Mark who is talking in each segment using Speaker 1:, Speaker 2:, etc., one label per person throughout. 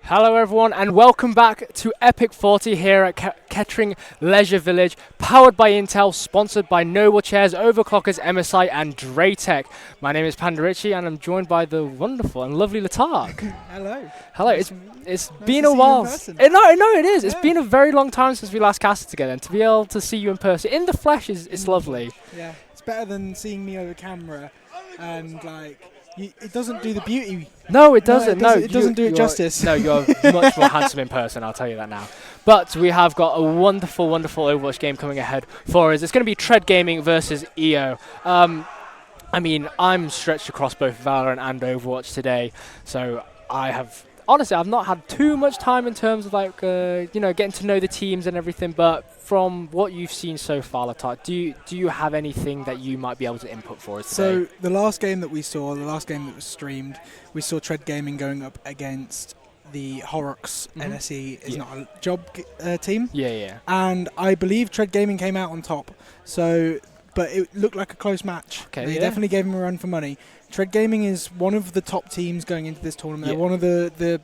Speaker 1: Hello everyone and welcome back to Epic 40 here at Kettering Leisure Village, powered by Intel, sponsored by Noble Chairs, Overclockers, MSI and Draytech. My name is Panda Ritchie and I'm joined by the wonderful and lovely Latark.
Speaker 2: Hello.
Speaker 1: Hello,
Speaker 2: Nice
Speaker 1: it's
Speaker 2: to
Speaker 1: been
Speaker 2: see
Speaker 1: a
Speaker 2: you
Speaker 1: while.
Speaker 2: in person.
Speaker 1: No, it is. It's
Speaker 2: Yeah.
Speaker 1: been a very long time since we last casted together, and to be able to see you in person, in the flesh, is lovely.
Speaker 2: Yeah, it's better than seeing me over camera, and it doesn't do the beauty.
Speaker 1: No, it doesn't.
Speaker 2: It doesn't do it justice.
Speaker 1: No, you're much more handsome in person, I'll tell you that now. But we have got a wonderful, wonderful Overwatch game coming ahead for us. It's going to be TREDGAMING versus EO. I mean, I'm stretched across both Valorant and Overwatch today, so honestly, I've not had too much time in terms of getting to know the teams and everything, but from what you've seen so far, Latar, do you have anything that you might be able to input for us today?
Speaker 2: So the last game that we saw, the last game that was streamed, we saw TREDGAMING going up against the Horrocks NSE is not a job team.
Speaker 1: Yeah.
Speaker 2: And I believe TREDGAMING came out on top. But it looked like a close match.
Speaker 1: Okay,
Speaker 2: They
Speaker 1: yeah.
Speaker 2: definitely gave him a run for money. TREDGAMING is one of the top teams going into this tournament.
Speaker 1: Yeah.
Speaker 2: They're one of the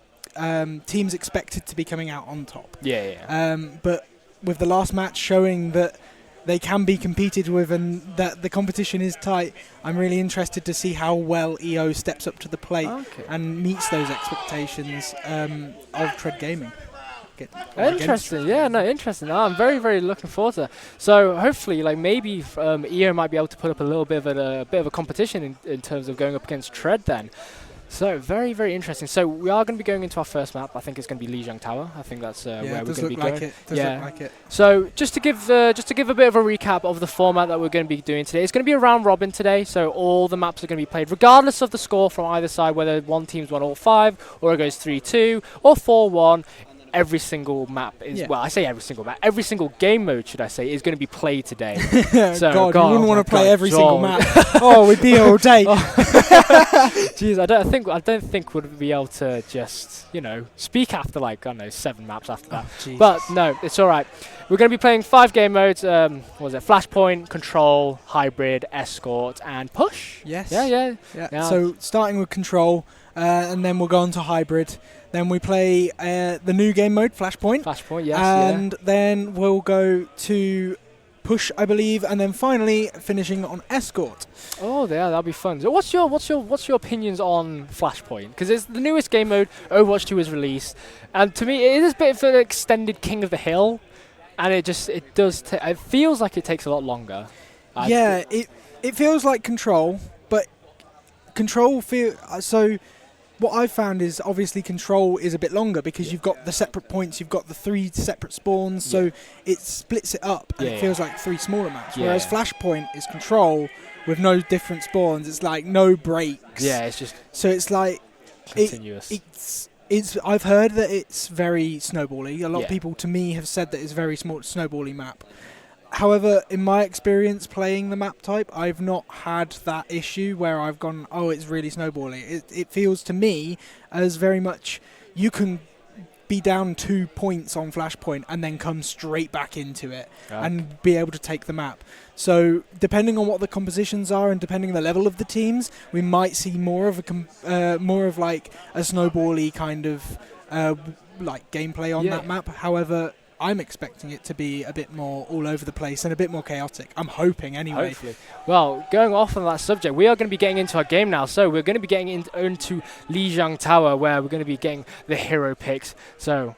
Speaker 2: teams expected to be coming out on top.
Speaker 1: Yeah.
Speaker 2: But with the last match showing that they can be competed with and that the competition is tight, I'm really interested to see how well EO steps up to the plate
Speaker 1: Okay.
Speaker 2: and meets those expectations of TREDGAMING.
Speaker 1: Interesting, yeah, no, interesting. I'm very, very looking forward to that. So hopefully, maybe EO might be able to put up a little bit of a competition in terms of going up against Tred then. So very, very interesting. So we are going to be going into our first map. I think it's going to be Lijiang Tower. I think that's where we're going to be going.
Speaker 2: It does look like it.
Speaker 1: So just to give a bit of a recap of the format that we're going to be doing today, it's going to be a round robin today. So all the maps are going to be played regardless of the score from either side, whether one team's won all 5 or it goes 3-2 or 4-1. Every single map is, well, I say every single map, every single game mode, should I say, is going to be played today. So,
Speaker 2: God, you wouldn't want to play every single
Speaker 1: Joel.
Speaker 2: map. Oh, we'd be here all day.
Speaker 1: Jeez, I don't think we'd be able to just, speak after 7 maps after that.
Speaker 2: Oh,
Speaker 1: but no, it's all right. We're going to be playing 5 game modes. What was it? Flashpoint, Control, Hybrid, Escort, and Push.
Speaker 2: Yes.
Speaker 1: Yeah.
Speaker 2: So starting with Control, and then we'll go on to Hybrid. Then we play the new game mode, Flashpoint.
Speaker 1: Flashpoint, yes.
Speaker 2: And then we'll go to Push, I believe, and then finally finishing on Escort.
Speaker 1: Oh, yeah, that'll be fun. So what's your opinions on Flashpoint? Because it's the newest game mode. Overwatch 2 is released, and to me, it is a bit of an extended King of the Hill, and it feels like it takes a lot longer.
Speaker 2: It feels like Control, but Control so. What I've found is obviously Control is a bit longer because you've got the separate points, you've got the 3 separate spawns, so it splits it up and it feels like 3 smaller maps. Whereas Flashpoint is Control with no different spawns. It's like no breaks.
Speaker 1: Yeah, it's just
Speaker 2: so it's like
Speaker 1: continuous.
Speaker 2: I've heard that it's very snowbally. A lot of people to me have said that it's a very small snowbally map. However, in my experience playing the map type, I've not had that issue where I've gone, oh, it's really snowballing. It feels to me as very much you can be down 2 points on Flashpoint and then come straight back into it and be able to take the map. So depending on what the compositions are and depending on the level of the teams, we might see more of a snowbally kind of gameplay on that map. However, I'm expecting it to be a bit more all over the place and a bit more chaotic. I'm hoping anyway.
Speaker 1: Hopefully. Well, going off on that subject, we are going to be getting into our game now. So we're going to be getting into Lijiang Tower, where we're going to be getting the hero picks. So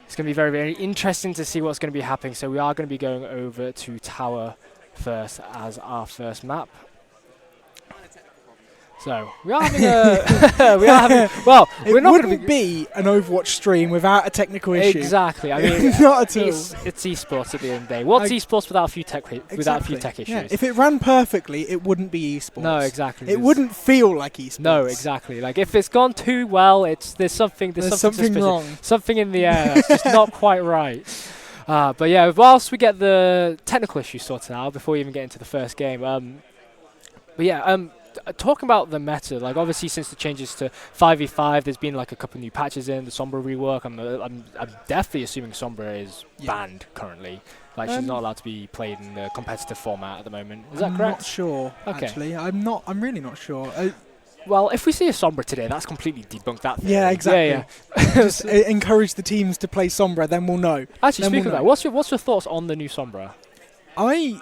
Speaker 1: it's going to be very, very interesting to see what's going to be happening. So we are going to be going over to Tower first as our first map. So we are having
Speaker 2: it wouldn't be an Overwatch stream without a technical issue.
Speaker 1: Exactly. I mean,
Speaker 2: not at all.
Speaker 1: It's esports at the end of the day. What's esports without a few tech issues?
Speaker 2: Yeah. If it ran perfectly, it wouldn't be esports.
Speaker 1: No, exactly.
Speaker 2: It wouldn't feel like esports.
Speaker 1: No, exactly. Like if it's gone too well, there's something
Speaker 2: wrong.
Speaker 1: Something in the air that's just not quite right. But yeah, whilst we get the technical issues sorted out before we even get into the first game, talking about the meta, obviously since the changes to 5v5, there's been a couple new patches in the Sombra rework. I'm definitely assuming Sombra is banned currently. She's not allowed to be played in the competitive format at the moment. Is that correct?
Speaker 2: I'm not sure.
Speaker 1: Okay.
Speaker 2: Actually, I'm really not sure.
Speaker 1: Well, if we see a Sombra today, that's completely debunked that theory.
Speaker 2: Yeah, exactly.
Speaker 1: Yeah.
Speaker 2: Just encourage the teams to play Sombra, then we'll know.
Speaker 1: Actually,
Speaker 2: then
Speaker 1: speaking
Speaker 2: we'll
Speaker 1: of that, what's your thoughts on the new Sombra?
Speaker 2: I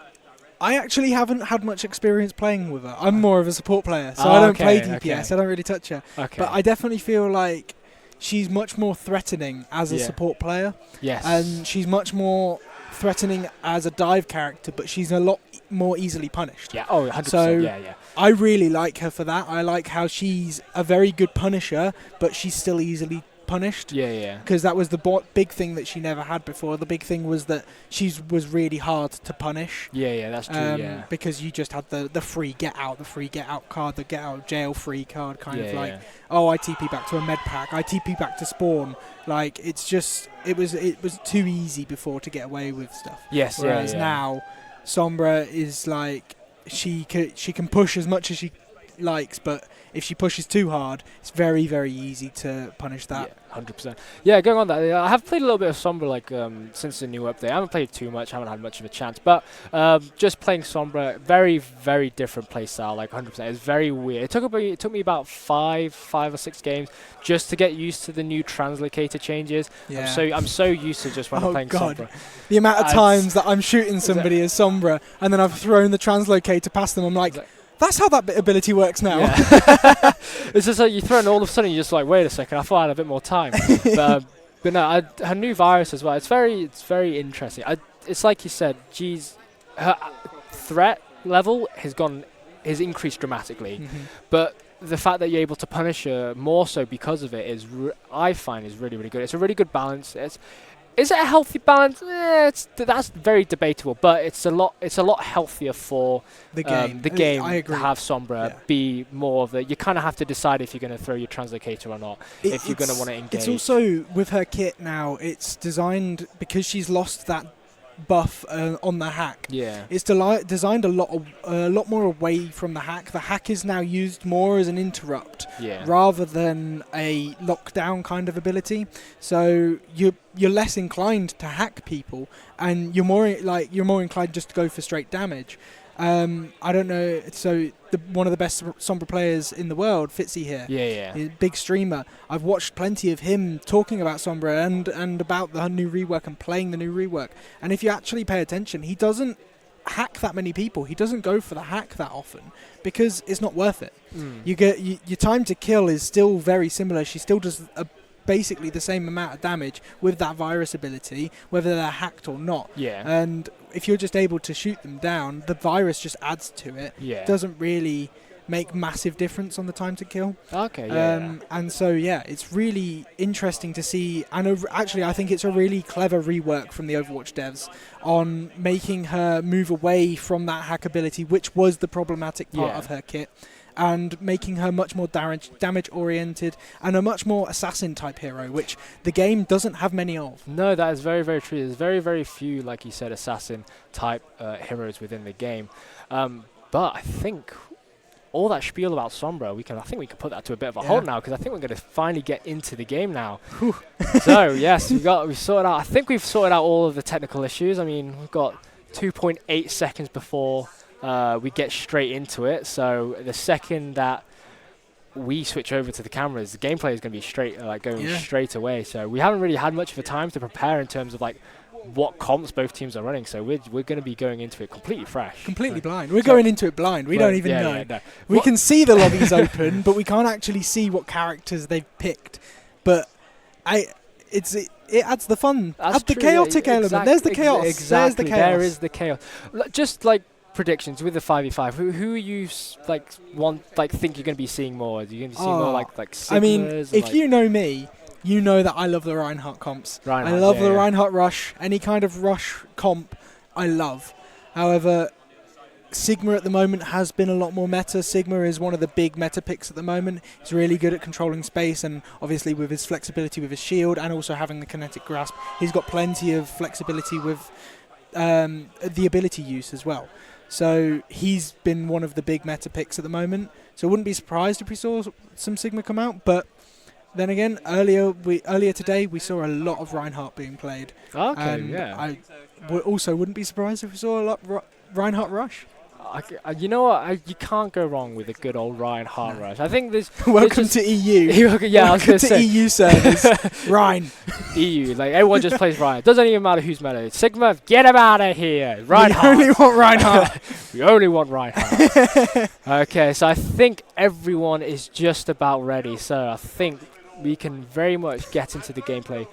Speaker 2: actually haven't had much experience playing with her. I'm more of a support player, so I don't play DPS. Okay. I don't really touch her.
Speaker 1: Okay.
Speaker 2: But I definitely feel like she's much more threatening as a support player.
Speaker 1: Yes.
Speaker 2: And she's much more threatening as a dive character, but she's a lot more easily punished.
Speaker 1: Yeah, 100%.
Speaker 2: So I really like her for that. I like how she's a very good punisher, but she's still easily punished.
Speaker 1: Yeah.
Speaker 2: Because that was the big thing that she never had before. The big thing was that she was really hard to punish.
Speaker 1: Yeah, that's true.
Speaker 2: Because you just had the free get out card, the get out jail free card, kind of like, I TP back to a med pack, I TP back to spawn. Like it was too easy before to get away with stuff.
Speaker 1: Yes.
Speaker 2: Whereas now, Sombra is like she can push as much as she likes, but if she pushes too hard, it's very, very easy to punish that.
Speaker 1: Yeah, 100%. Yeah, going on that, I have played a little bit of Sombra since the new update. I haven't played too much, haven't had much of a chance, but just playing Sombra, very, very different playstyle, 100%. It's very weird. It took me about five or six games just to get used to the new translocator changes. Yeah. I'm so used to just when I'm playing Sombra. The
Speaker 2: amount of times that I'm shooting somebody as Sombra and then I've thrown the translocator past them, I'm like, that's how that ability works now.
Speaker 1: Yeah. It's just like you throw it and all of a sudden you're just like, wait a second, I thought I had a bit more time. But no, her new virus as well, it's very interesting. It's like you said, her threat level has increased dramatically. Mm-hmm. But the fact that you're able to punish her more so because of it I find is really, really good. It's a really good balance. Is it a healthy balance? That's very debatable, but it's a lot healthier for the game
Speaker 2: I agree.
Speaker 1: To have Sombra be more of you kind of have to decide if you're going to throw your translocator or not, if you're going to want to engage.
Speaker 2: It's also, with her kit now, it's designed, because she's lost that buff on the hack.
Speaker 1: Yeah.
Speaker 2: It's designed a lot more away from the hack. The hack is now used more as an interrupt rather than a lockdown kind of ability. So you're less inclined to hack people, and you're more inclined just to go for straight damage. I don't know. So one of the best Sombra players in the world, Fitzy here, big streamer. I've watched plenty of him talking about Sombra and about the new rework and playing the new rework. And if you actually pay attention, he doesn't hack that many people. He doesn't go for the hack that often because it's not worth it. Your time to kill is still very similar. She still does basically the same amount of damage with that virus ability, whether they're hacked or not.
Speaker 1: Yeah.
Speaker 2: And if you're just able to shoot them down, the virus just adds to it.
Speaker 1: Yeah.
Speaker 2: It doesn't really make massive difference on the time to kill.
Speaker 1: Okay,
Speaker 2: And so, it's really interesting to see. And actually, I think it's a really clever rework from the Overwatch devs on making her move away from that hack ability, which was the problematic part of her kit, and making her much more damage-oriented and a much more assassin-type hero, which the game doesn't have many of.
Speaker 1: No, that is very, very true. There's very, very few, like you said, assassin-type heroes within the game. But I think all that spiel about Sombra, I think we can put that to a bit of a halt now, because I think we're going to finally get into the game now. So, yes, we've sorted out. I think we've sorted out all of the technical issues. I mean, we've got 2.8 seconds before we get straight into it. So the second that we switch over to the cameras, the gameplay is going to be straight away. So we haven't really had much of a time to prepare in terms of what comps both teams are running. So we're going to be going into it completely fresh.
Speaker 2: Completely blind. We're going into it blind. We don't even know. No. We can see the lobbies open, but we can't actually see what characters they've picked. But it adds the fun. Adds the chaotic element. There's the chaos.
Speaker 1: Exactly.
Speaker 2: There's the chaos.
Speaker 1: There is the chaos. Just predictions with the 5v5. Who are you think you're going to be seeing more? Are you going to be seeing more like Sigmas?
Speaker 2: I mean, if you know me, you know that I love the Reinhardt comps. I love the Reinhardt rush. Any kind of rush comp, I love. However, Sigma at the moment has been a lot more meta. Sigma is one of the big meta picks at the moment. He's really good at controlling space, and obviously with his flexibility with his shield and also having the kinetic grasp, he's got plenty of flexibility with the ability use as well. So he's been one of the big meta picks at the moment. So I wouldn't be surprised if we saw some Sigma come out. But then again, earlier today we saw a lot of Reinhardt being played.
Speaker 1: Okay,
Speaker 2: and I also wouldn't be surprised if we saw a lot Reinhardt rush.
Speaker 1: You know what? You can't go wrong with a good old Reinhardt rush. I think there's
Speaker 2: Welcome to EU.
Speaker 1: Yeah, I was going to say
Speaker 2: EU servers. Ryan.
Speaker 1: EU, like everyone just plays Reinhardt. Doesn't even matter who's meta. Sigma, get him out of here. Reinhardt.
Speaker 2: We only want Reinhardt.
Speaker 1: We only want Reinhardt. Okay, so I think everyone is just about ready. So I think we can very much get into the gameplay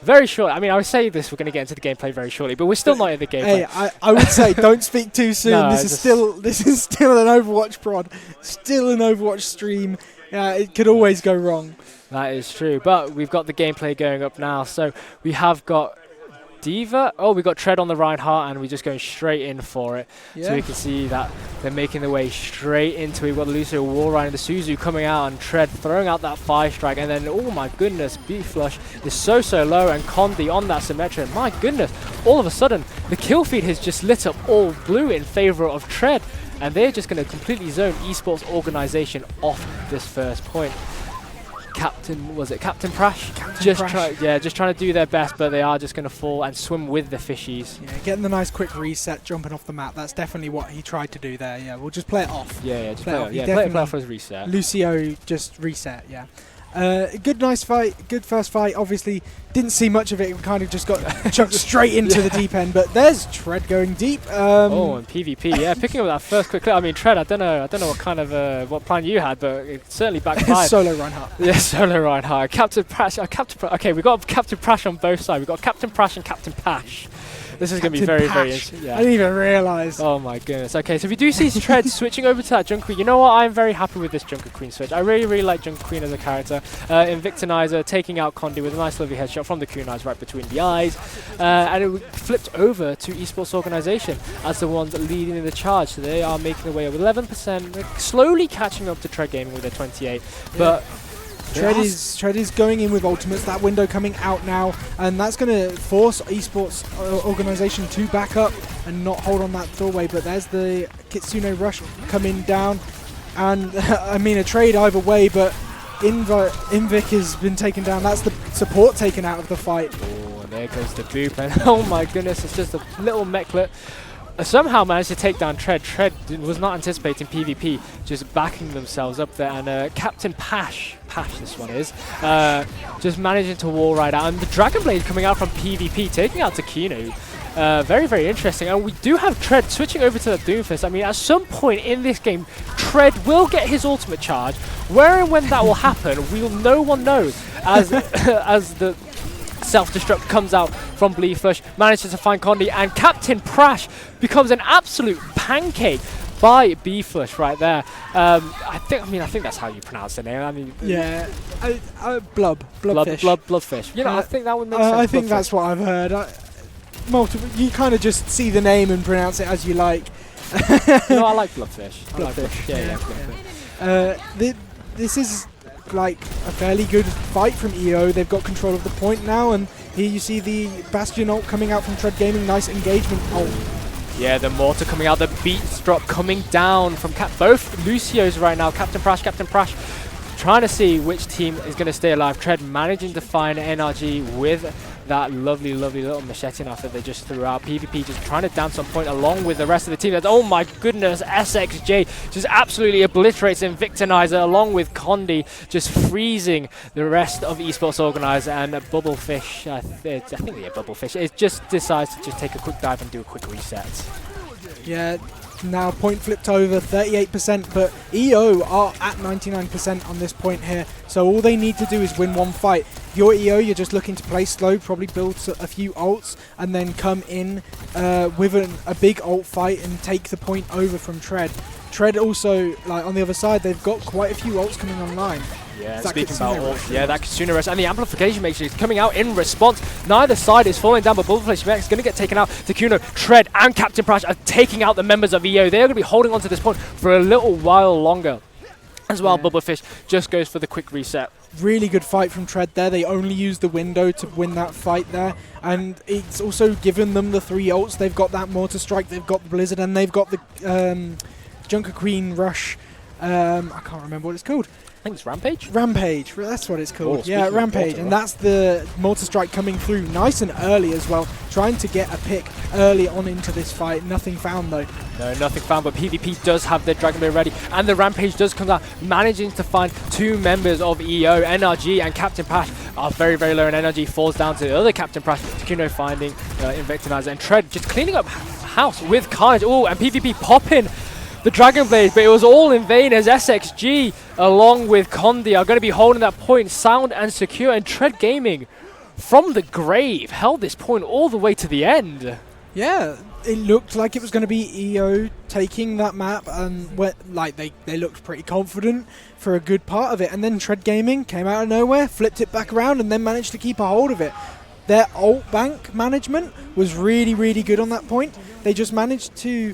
Speaker 1: very short. I mean, I would say this, we're going to get into the gameplay very shortly, but we're still not in the gameplay.
Speaker 2: Hey, I would say don't speak too soon.
Speaker 1: No,
Speaker 2: this is still an Overwatch prod, still an Overwatch stream. It could always go wrong.
Speaker 1: That is true, but we've got the gameplay going up now. So we have got D.Va. Oh, we got Tred on the Reinhardt, and we're just going straight in for it.
Speaker 2: Yeah.
Speaker 1: So we can see that they're making their way straight into it. We've got Lucio wall riding the Suzu coming out, and Tred throwing out that 5-strike. And then, oh my goodness, B-Flush is so low, and Condi on that Symmetra. My goodness, all of a sudden, the kill feed has just lit up all blue in favor of Tred. And they're just going to completely zone Esports organization off this first point. Captain Prash? Just trying to do their best, but they are just going to fall and swim with the fishies.
Speaker 2: Yeah, getting the nice quick reset, jumping off the map. That's definitely what he tried to do there. Yeah, we'll just play it off.
Speaker 1: Yeah, just play it off. Yeah, play it off for his reset.
Speaker 2: Lucio just reset, yeah. Good, nice fight. Good first fight. Obviously, didn't see much of it. We kind of just got chucked straight into the deep end. But there's Tred going deep.
Speaker 1: And PvP, yeah, picking up that first quick clip. I mean, Tred, I don't know what kind of what plan you had, but it certainly backfired.
Speaker 2: Solo Reinhardt.
Speaker 1: Yeah, solo Reinhardt. Captain Prash. Okay, we got Captain Prash on both sides. We got Captain Prash and Captain Pash. This is going to be very interesting. Yeah.
Speaker 2: I didn't even realise.
Speaker 1: Oh my goodness. Okay, so we do see Tred switching over to that Junker Queen. You know what? I'm very happy with this Junker Queen switch. I really like Junker Queen as a character. Invictinizer taking out Condi with a nice lovely headshot from the kunais right between the eyes. And it flipped over to Esports Organization as the ones leading the charge. So they are making their way up 11%, slowly catching up to TREDGAMING with their 28. Yeah. But
Speaker 2: Tred is going in with ultimates, that window coming out now, and that's going to force Esports Organization to back up and not hold on that doorway. But there's the Kitsune Rush coming down, and I mean a trade either way, but Invic has been taken down. That's the support taken out of the fight.
Speaker 1: Oh, and there goes the boop, and oh my goodness, it's just a little mechlet. Somehow managed to take down Tred. Tred was not anticipating PvP, just backing themselves up there. And Captain Pash this one is, just managing to wall ride out. And the Dragon Blade coming out from PvP, taking out Takino. Very, very interesting. And we do have Tred switching over to the Doomfist. I mean, at some point in this game, Tred will get his ultimate charge. Where and when that will happen, no one knows. As the self-destruct comes out from Bleeflush, manages to find Condi, and Captain Prash becomes an absolute pancake by B-Flush right there. I think that's how you pronounce the name. I mean,
Speaker 2: yeah, Bloodfish.
Speaker 1: You know, I think that would make sense.
Speaker 2: I think that's what I've heard. You kind of just see the name and pronounce it as you like.
Speaker 1: No, I like Bloodfish. Bloodfish.
Speaker 2: This is like a fairly good fight from EO. They've got control of the point now, and here you see the Bastion ult coming out from TREDGAMING. Nice engagement ult.
Speaker 1: Yeah, the mortar coming out, the beats drop coming down from both Lucios right now. Captain Prash, trying to see which team is going to stay alive. Tred managing to find NRG with that lovely little machete knife that they just threw out. PvP just trying to dance on point along with the rest of the team. That's, oh my goodness, SXJ just absolutely obliterates Invictinizer along with Condi, just freezing the rest of Esports Organizer. And Bubblefish, I think they're Bubblefish, it just decides to just take a quick dive and do a quick reset.
Speaker 2: Yeah, now point flipped over, 38%, but EO are at 99% on this point here, so all they need to do is win one fight. Your EO, you're just looking to play slow, probably build a few ults, and then come in with a big ult fight and take the point over from Tred. Tred also, like on the other side, they've got quite a few ults coming online.
Speaker 1: Yeah, speaking about ults, yeah, that Kitsune Rush and the amplification matrix coming out in response. Neither side is falling down, but Bubblefish is going to get taken out. Takuno, Tred, and Captain Prash are taking out the members of EO. They are going to be holding on to this point for a little while longer. As well, Bubblefish just goes for the quick reset.
Speaker 2: Really good fight from Tred there. They only used the window to win that fight there. And it's also given them the 3 ults. They've got that Mortar Strike, they've got the Blizzard, and they've got the Junker Queen Rush I can't remember what it's called.
Speaker 1: I think it's Rampage.
Speaker 2: Rampage, that's what it's called.
Speaker 1: Oh,
Speaker 2: Yeah, Rampage, and that's the Mortar Strike coming through nice and early as well, trying to get a pick early on into this fight. Nothing found though.
Speaker 1: No, nothing found, but PvP does have their Dragon Blade ready, and the Rampage does come out, managing to find 2 members of EO, NRG and Captain Prash are very, very low, and NRG falls down to the other Captain Prash, Takuno finding Invictinizer, and Tred just cleaning up house with Carnage. Oh, and PvP popping the Dragon Blade, but it was all in vain as SXG along with Condi are going to be holding that point sound and secure, and Tred Gaming from the grave held this point all the way to the end.
Speaker 2: Yeah, it looked like it was going to be EO taking that map, and they looked pretty confident for a good part of it, and then Tred Gaming came out of nowhere, flipped it back around, and then managed to keep a hold of it. Their ult bank management was really, really good on that point. They just managed to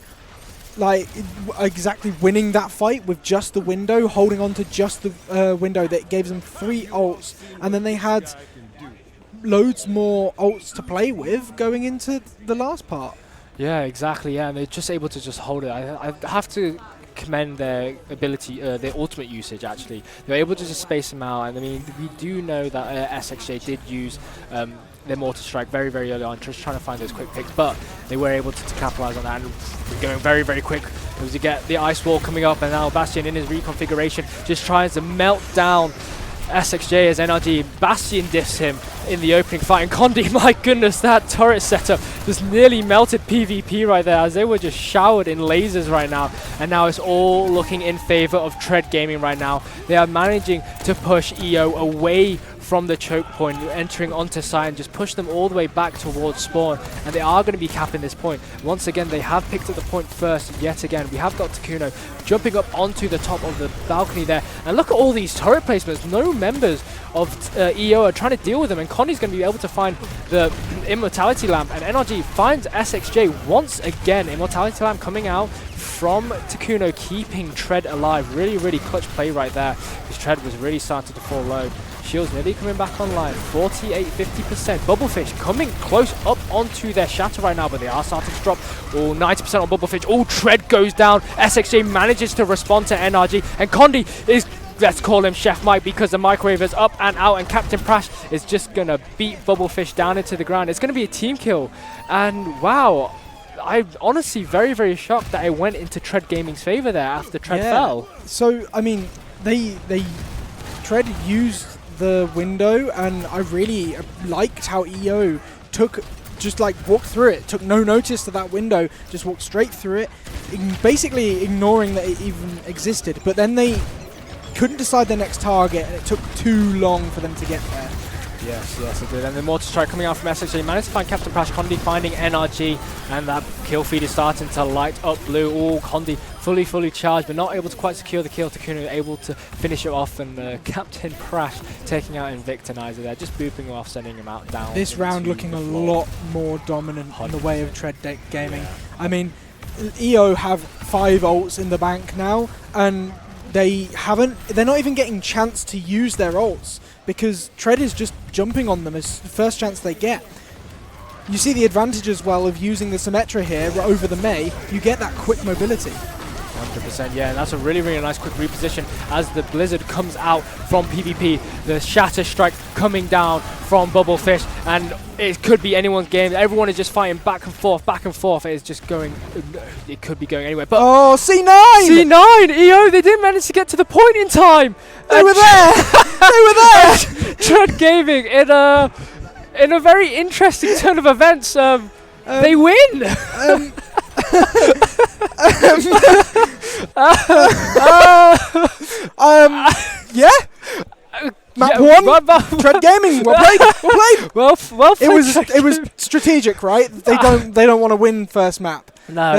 Speaker 2: exactly winning that fight with just the window, holding on to just the window that gave them 3 ults, and then they had loads more ults to play with going into the last part.
Speaker 1: Yeah, exactly. Yeah, and they're just able to just hold it. I have to commend their ability, their ultimate usage. Actually, they're able to just space them out. And I mean, we do know that SXJ did use their Mortar Strike very, very early on, just trying to find those quick picks, but they were able to capitalize on that and going very, very quick. As you get the Ice Wall coming up, and now Bastion in his reconfiguration just tries to melt down SXJ as NRG. Bastion diffs him in the opening fight, and Condi, my goodness, that turret setup just nearly melted PvP right there as they were just showered in lasers right now, and now it's all looking in favor of Tred Gaming right now. They are managing to push EO away from the choke point, entering onto site, and just push them all the way back towards spawn, and they are going to be capping this point. Once again, they have picked up the point first yet again. We have got Takuno jumping up onto the top of the balcony there, and look at all these turret placements. No members of EO are trying to deal with them, and Condi's going to be able to find the Immortality Lamp, and NRG finds SXJ once again. Immortality Lamp coming out from Takuno, keeping Tred alive. Really, really clutch play right there, because Tred was really starting to fall low. Shields nearly coming back online, 48, 50%. Bubblefish coming close up onto their shatter right now, but they are starting to drop. Oh, 90% on Bubblefish. Oh, Tred goes down. SXJ manages to respond to NRG, and Condi is, let's call him Chef Mike, because the microwave is up and out, and Captain Prash is just going to beat Bubblefish down into the ground. It's going to be a team kill, and wow, I'm honestly very, very shocked that it went into Tred Gaming's favor there after Tred fell.
Speaker 2: So, I mean, Tred used the window, and I really liked how EO walked through it, took no notice to that window, just walked straight through it, basically ignoring that it even existed. But then they couldn't decide their next target, and it took too long for them to get there.
Speaker 1: Yes, yes, it did. And the Mortar Strike coming out from SXJ managed to find Captain Prash. Condi finding NRG, and that kill feed is starting to light up blue. Oh, Condi fully charged, but not able to quite secure the kill. Takuno able to finish it off, and Captain Prash taking out Invictinizer there, just booping him off, sending him out down.
Speaker 2: This round looking a lot more dominant in the way of Tred Gaming. Yeah. I mean, EO have 5 ults in the bank now, and they're not even getting chance to use their ults, because Tred is just jumping on them as the first chance they get. You see the advantage as well of using the Symmetra here over the Mei. You get that quick mobility.
Speaker 1: 100%, yeah, and that's a really, really nice quick reposition as the Blizzard comes out from PvP. The Shatter Strike coming down from Bubblefish, and it could be anyone's game. Everyone is just fighting back and forth. It's just going, it could be going anywhere. But
Speaker 2: oh, C9!
Speaker 1: C9! EO, they didn't manage to get to the point in time!
Speaker 2: They were there! They were there!
Speaker 1: Tred Gaming in a very interesting turn of events. They win!
Speaker 2: Yeah. Map 1, Tred Gaming. Well played.
Speaker 1: Well played.
Speaker 2: It was strategic, right? They don't want to win first map.
Speaker 1: No.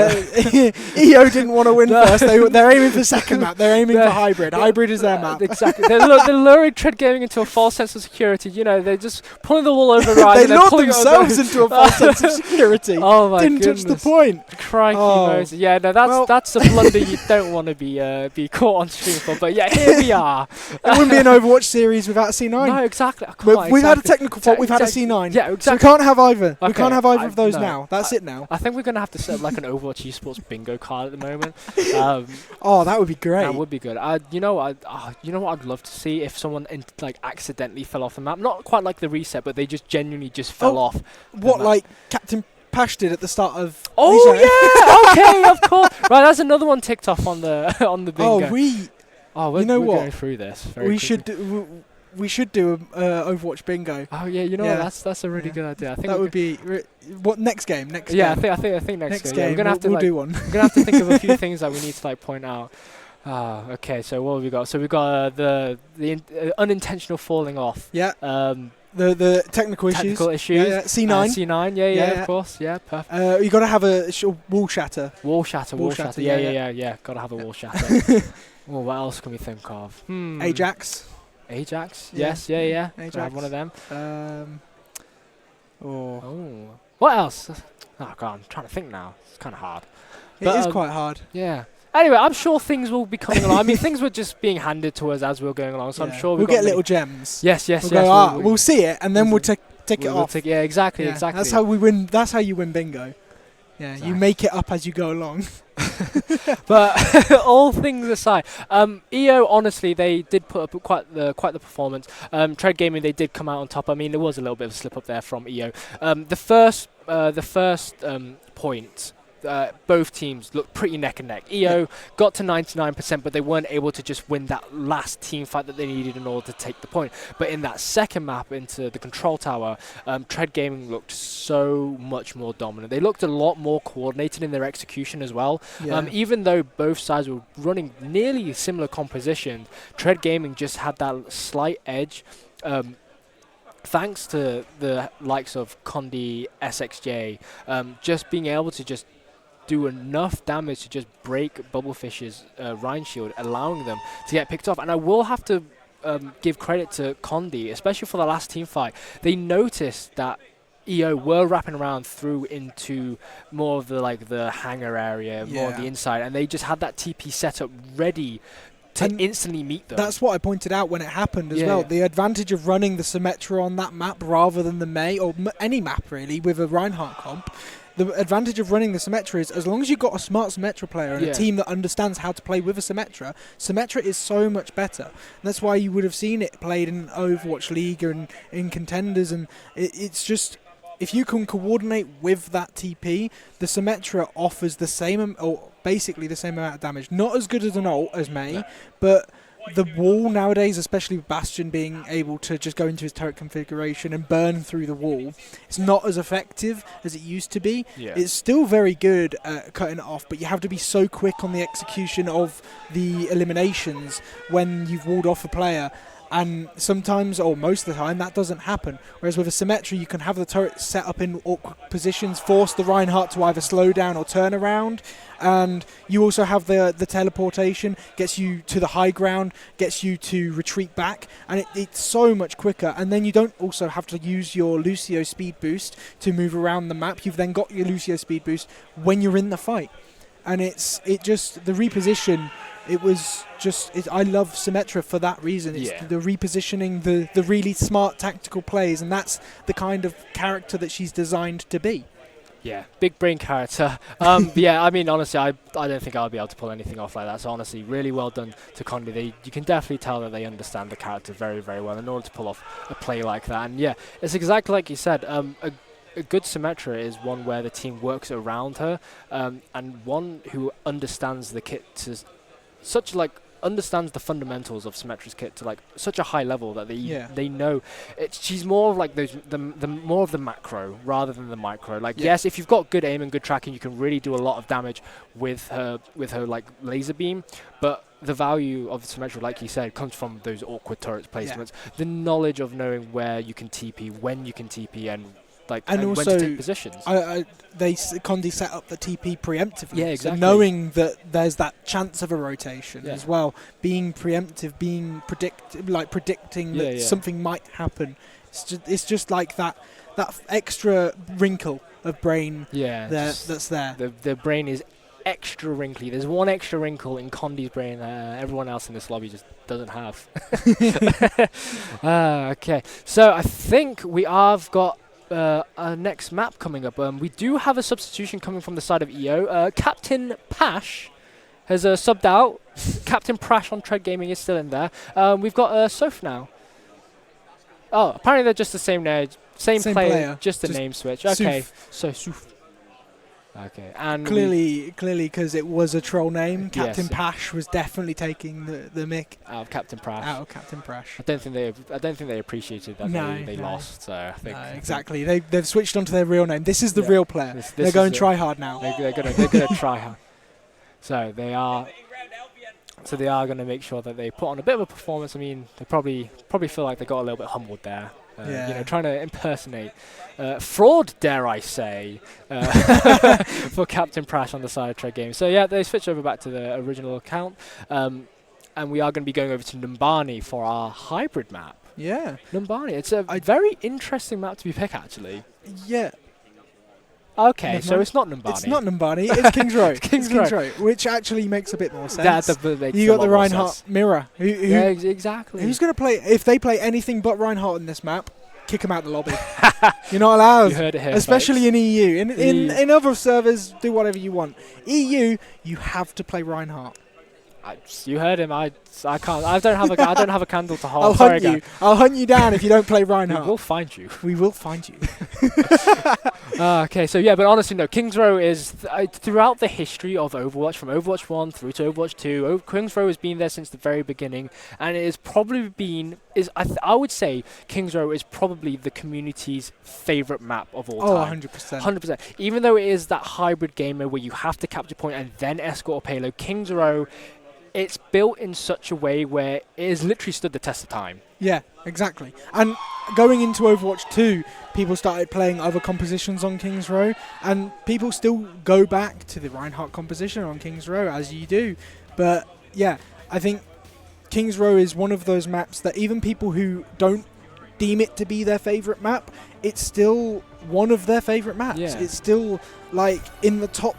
Speaker 2: EO didn't want to win first. They're aiming for second map. They're aiming for hybrid. Hybrid is their map.
Speaker 1: Exactly. They're luring Tred Gaming into a false sense of security. You know, they're just pulling the wool over right.
Speaker 2: They lured themselves into a false sense of security.
Speaker 1: Oh my
Speaker 2: goodness.
Speaker 1: Didn't
Speaker 2: touch the point.
Speaker 1: Crikey Moses. Yeah, no, that's a blunder you don't want to be caught on stream for. But yeah, here we are.
Speaker 2: It wouldn't be an Overwatch series without a C9.
Speaker 1: No, exactly. Come on,
Speaker 2: We've had a
Speaker 1: exactly.
Speaker 2: technical fault. We've had a C9.
Speaker 1: Yeah, exactly.
Speaker 2: So we can't have either.
Speaker 1: Okay,
Speaker 2: We can't have either of those
Speaker 1: no.
Speaker 2: now. That's it now.
Speaker 1: I think we're gonna have to set up like an Overwatch Esports bingo card at the moment.
Speaker 2: Oh, that would be great.
Speaker 1: That would be good. You know what I'd love to see if someone like accidentally fell off the map. Not quite like the reset, but they just genuinely just fell off.
Speaker 2: What, like Captain Pash did at the start of?
Speaker 1: Oh yeah, okay, of course. Right, that's another one ticked off on the on the bingo. We're going through this.
Speaker 2: We should do Overwatch bingo.
Speaker 1: Oh yeah, you know what? That's a really good idea. I think
Speaker 2: that would be what next game. Next game.
Speaker 1: I think next game. We're gonna have to
Speaker 2: we'll do one.
Speaker 1: We're gonna have to think of a few things that we need to like point out. Okay. So what have we got? So we've got the unintentional falling off.
Speaker 2: Yeah. The technical issues. Yeah, C9.
Speaker 1: C9. Yeah. Of course. Yeah. Perfect.
Speaker 2: You got to have a wall shatter.
Speaker 1: Wall shatter. Yeah. Got to have a wall shatter. Well, what else can we think of?
Speaker 2: Ajax.
Speaker 1: Ajax.
Speaker 2: Yeah.
Speaker 1: Yes. Yeah.
Speaker 2: Ajax.
Speaker 1: Have one of them. What else? Oh god, I'm trying to think now. It's kind of hard.
Speaker 2: It is quite hard.
Speaker 1: Yeah. Anyway, I'm sure things will be coming along. I mean, things were just being handed to us as we were going along, so I'm sure
Speaker 2: we'll get little gems.
Speaker 1: Yes.
Speaker 2: We'll see it, and then we'll tick it off.
Speaker 1: Yeah, exactly.
Speaker 2: That's how we win. That's how you win bingo. Yeah, exactly. You make it up as you go along.
Speaker 1: But all things aside, EO honestly they did put up quite the performance. TREDGAMING they did come out on top. I mean there was a little bit of a slip up there from EO. The first point. Both teams looked pretty neck and neck. EO got to 99%, but they weren't able to just win that last team fight that they needed in order to take the point. But in that second map into the control tower, TREDGAMING looked so much more dominant. They looked a lot more coordinated in their execution as well.
Speaker 2: Yeah.
Speaker 1: Even though both sides were running nearly similar compositions, TREDGAMING just had that slight edge. Thanks to the likes of Condi, SXJ, just being able to just do enough damage to just break Bubblefish's Rhine shield, allowing them to get picked off. And I will have to give credit to Condi, especially for the last team fight. They noticed that EO were wrapping around through into more of the hangar area, more of the inside, and they just had that TP setup ready to instantly meet them.
Speaker 2: That's what I pointed out when it happened as well. The advantage of running the Symmetra on that map rather than the Mei, or any map really, with a Reinhardt comp. The advantage of running the Symmetra is as long as you've got a smart Symmetra player and a team that understands how to play with a Symmetra, Symmetra is so much better. And that's why you would have seen it played in Overwatch League and in contenders. And it's just, if you can coordinate with that TP, the Symmetra offers the same, or basically the same amount of damage. Not as good as an ult as Mei, but the wall nowadays, especially with Bastion being able to just go into his turret configuration and burn through the wall, it's not as effective as it used to be. It's still very good at cutting it off, but you have to be so quick on the execution of the eliminations when you've walled off a player. And sometimes, or most of the time, that doesn't happen. Whereas with a Symmetra, you can have the turret set up in awkward positions, force the Reinhardt to either slow down or turn around. And you also have the teleportation, gets you to the high ground, gets you to retreat back. And it's so much quicker. And then you don't also have to use your Lucio speed boost to move around the map. You've then got your Lucio speed boost when you're in the fight. And the reposition... I love Symmetra for that reason. It's the repositioning, the really smart tactical plays, and that's the kind of character that she's designed to be.
Speaker 1: Yeah, big brain character. I mean, honestly, I don't think I'll be able to pull anything off like that. So honestly, really well done to Condi. You can definitely tell that they understand the character very, very well in order to pull off a play like that. And yeah, it's exactly like you said. A good Symmetra is one where the team works around her, and one who understands the kit to understands the fundamentals of Symmetra's kit to such a high level that they know she's more of the more of the macro rather than the micro. Yes, if you've got good aim and good tracking, you can really do a lot of damage with her laser beam, but the value of Symmetra, like you said, comes from those awkward turret placements, the knowledge of knowing where you can TP, when you can TP, and also when to take positions.
Speaker 2: Condi set up the TP preemptively.
Speaker 1: Yeah, exactly.
Speaker 2: So knowing that there's that chance of a rotation as well, being preemptive, being predicting that something might happen. It's just like that extra wrinkle of brain that's there.
Speaker 1: The brain is extra wrinkly. There's one extra wrinkle in Condi's brain that everyone else in this lobby just doesn't have. Okay, so I think we have got our next map coming up. We do have a substitution coming from the side of EO. Captain Pash has subbed out. Captain Prash on TREDGAMING is still in there. We've got Soph now. Oh, apparently they're just the same name, same player, just a name switch. Okay, so Soph. Okay, and
Speaker 2: clearly, because it was a troll name, Captain Pash was definitely taking the mick
Speaker 1: out of Captain Prash.
Speaker 2: Prash.
Speaker 1: I don't think they appreciated that they lost. So I think
Speaker 2: exactly. They've switched onto their real name. This is the real player. They're going to try hard now.
Speaker 1: They're gonna try hard. So they are going to make sure that they put on a bit of a performance. I mean, they probably feel like they got a little bit humbled there. You know, trying to impersonate fraud, dare I say, for Captain Prash on the side of TREDGAMING. So yeah, they switch over back to the original account, and we are going to be going over to Numbani for our hybrid map.
Speaker 2: Yeah,
Speaker 1: Numbani. It's a very interesting map to be picked, actually.
Speaker 2: Yeah.
Speaker 1: Okay, so it's not Numbani.
Speaker 2: It's not Numbani. It's Kings Row. Kings Row, which actually makes a bit more sense. You got the Reinhardt mirror.
Speaker 1: Yeah, exactly.
Speaker 2: Who's going to play? If they play anything but Reinhardt in this map, kick them out the lobby. You're not allowed.
Speaker 1: You heard it here,
Speaker 2: especially
Speaker 1: folks.
Speaker 2: In EU. In other servers, do whatever you want. EU, you have to play Reinhardt.
Speaker 1: You heard him. I can't. I don't have a candle to hold.
Speaker 2: I'll hunt you down if you don't play Reinhardt.
Speaker 1: We will find you.
Speaker 2: We will find you.
Speaker 1: Okay, so yeah, but honestly, no. Kings Row is throughout the history of Overwatch, from Overwatch 1 through to Overwatch 2. Kings Row has been there since the very beginning, and it has probably been I would say Kings Row is probably the community's favorite map of all time.
Speaker 2: 100%.
Speaker 1: 100%. Even though it is that hybrid gamer where you have to capture point and then escort a payload, Kings Row, it's built in such a way where it has literally stood the test of time.
Speaker 2: Yeah, exactly. And going into Overwatch 2, people started playing other compositions on Kings Row, and people still go back to the Reinhardt composition on Kings Row, as you do. But yeah, I think Kings Row is one of those maps that even people who don't deem it to be their favourite map, it's still one of their favourite maps. Yeah. It's still like in the top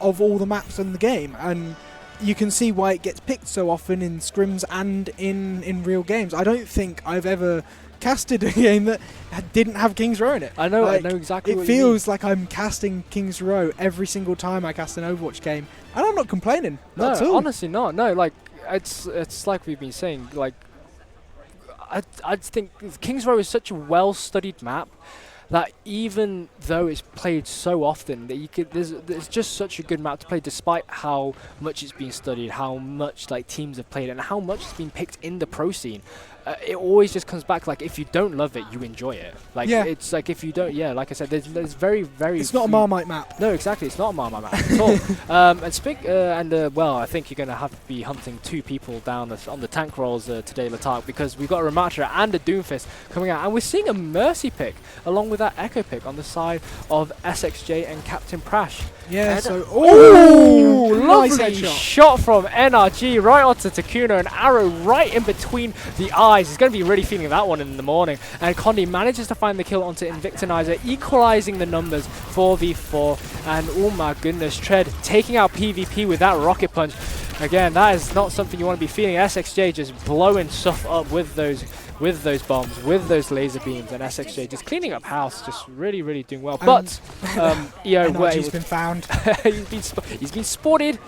Speaker 2: of all the maps in the game, and you can see why it gets picked so often in scrims and in real games. I don't think I've ever casted a game that didn't have Kings Row in it.
Speaker 1: I know exactly what
Speaker 2: you mean. It feels like I'm casting Kings Row every single time I cast an Overwatch game, and I'm not complaining.
Speaker 1: No,
Speaker 2: at all.
Speaker 1: Honestly not. No, like it's like we've been saying. Like I think Kings Row is such a well-studied map that even though it's played so often, that there's just such a good map to play, despite how much it's been studied, how much like teams have played it, and how much it's been picked in the pro scene. It always just comes back, like, if you don't love it, you enjoy it. Like, it's like, if you don't, like I said, there's very, very...
Speaker 2: It's not a Marmite map.
Speaker 1: No, exactly, it's not a Marmite map at all. Well, I think you're going to have to be hunting two people down on the tank rolls today, Latark, because we've got a Ramatra and a Doomfist coming out, and we're seeing a Mercy pick, along with that Echo pick on the side of SXJ and Captain Prash.
Speaker 2: Yeah,
Speaker 1: and
Speaker 2: so...
Speaker 1: Lovely shot from NRG right onto Takuno, an arrow right in between the eyes. He's going to be really feeling that one in the morning. And Condi manages to find the kill onto Invictinizer, equalizing the numbers 4v4. And oh my goodness, Tred taking out PvP with that rocket punch. Again, that is not something you want to be feeling. SXJ just blowing stuff up with those bombs, with those laser beams, and SXJ just cleaning up house, just really, really doing well. But EO,
Speaker 2: NRG's been found.
Speaker 1: he's been spotted.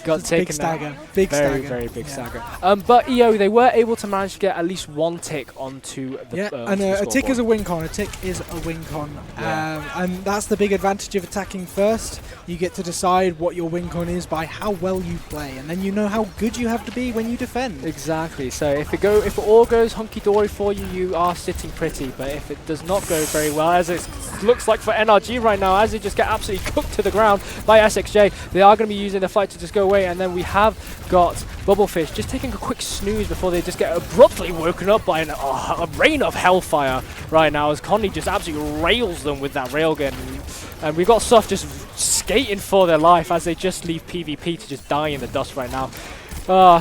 Speaker 1: Got taken
Speaker 2: big stagger. Big
Speaker 1: very,
Speaker 2: stagger.
Speaker 1: very big stagger. But EO, they were able to manage to get at least one tick onto the
Speaker 2: and a tick is a win con. A tick is a win con. And that's the big advantage of attacking first. You get to decide what your win con is by how well you play, and then you know how good you have to be when you defend.
Speaker 1: Exactly. So if it all goes hunky-dory for you, you are sitting pretty. But if it does not go very well, as it looks like for NRG right now, as they just get absolutely cooked to the ground by SXJ, they are going to be using the fight to just go away. And then we have got Bubblefish just taking a quick snooze before they just get abruptly woken up by a rain of hellfire right now, as Condi just absolutely rails them with that railgun. And we've got Soph just skating for their life as they just leave PvP to just die in the dust right now.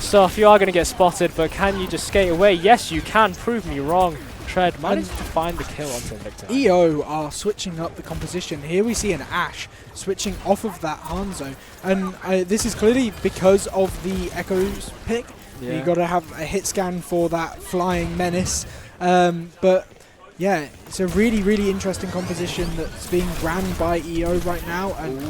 Speaker 1: Soph, you are going to get spotted, but can you just skate away? Yes, you can. Prove me wrong. Tred managed to find the kill onto Invicta.
Speaker 2: EO are switching up the composition. Here we see an Ashe switching off of that Hanzo. And this is clearly because of the Echo's pick.
Speaker 1: Yeah.
Speaker 2: You got to have a hit scan for that flying menace. But yeah, it's a really, really interesting composition that's being ran by EO right now. And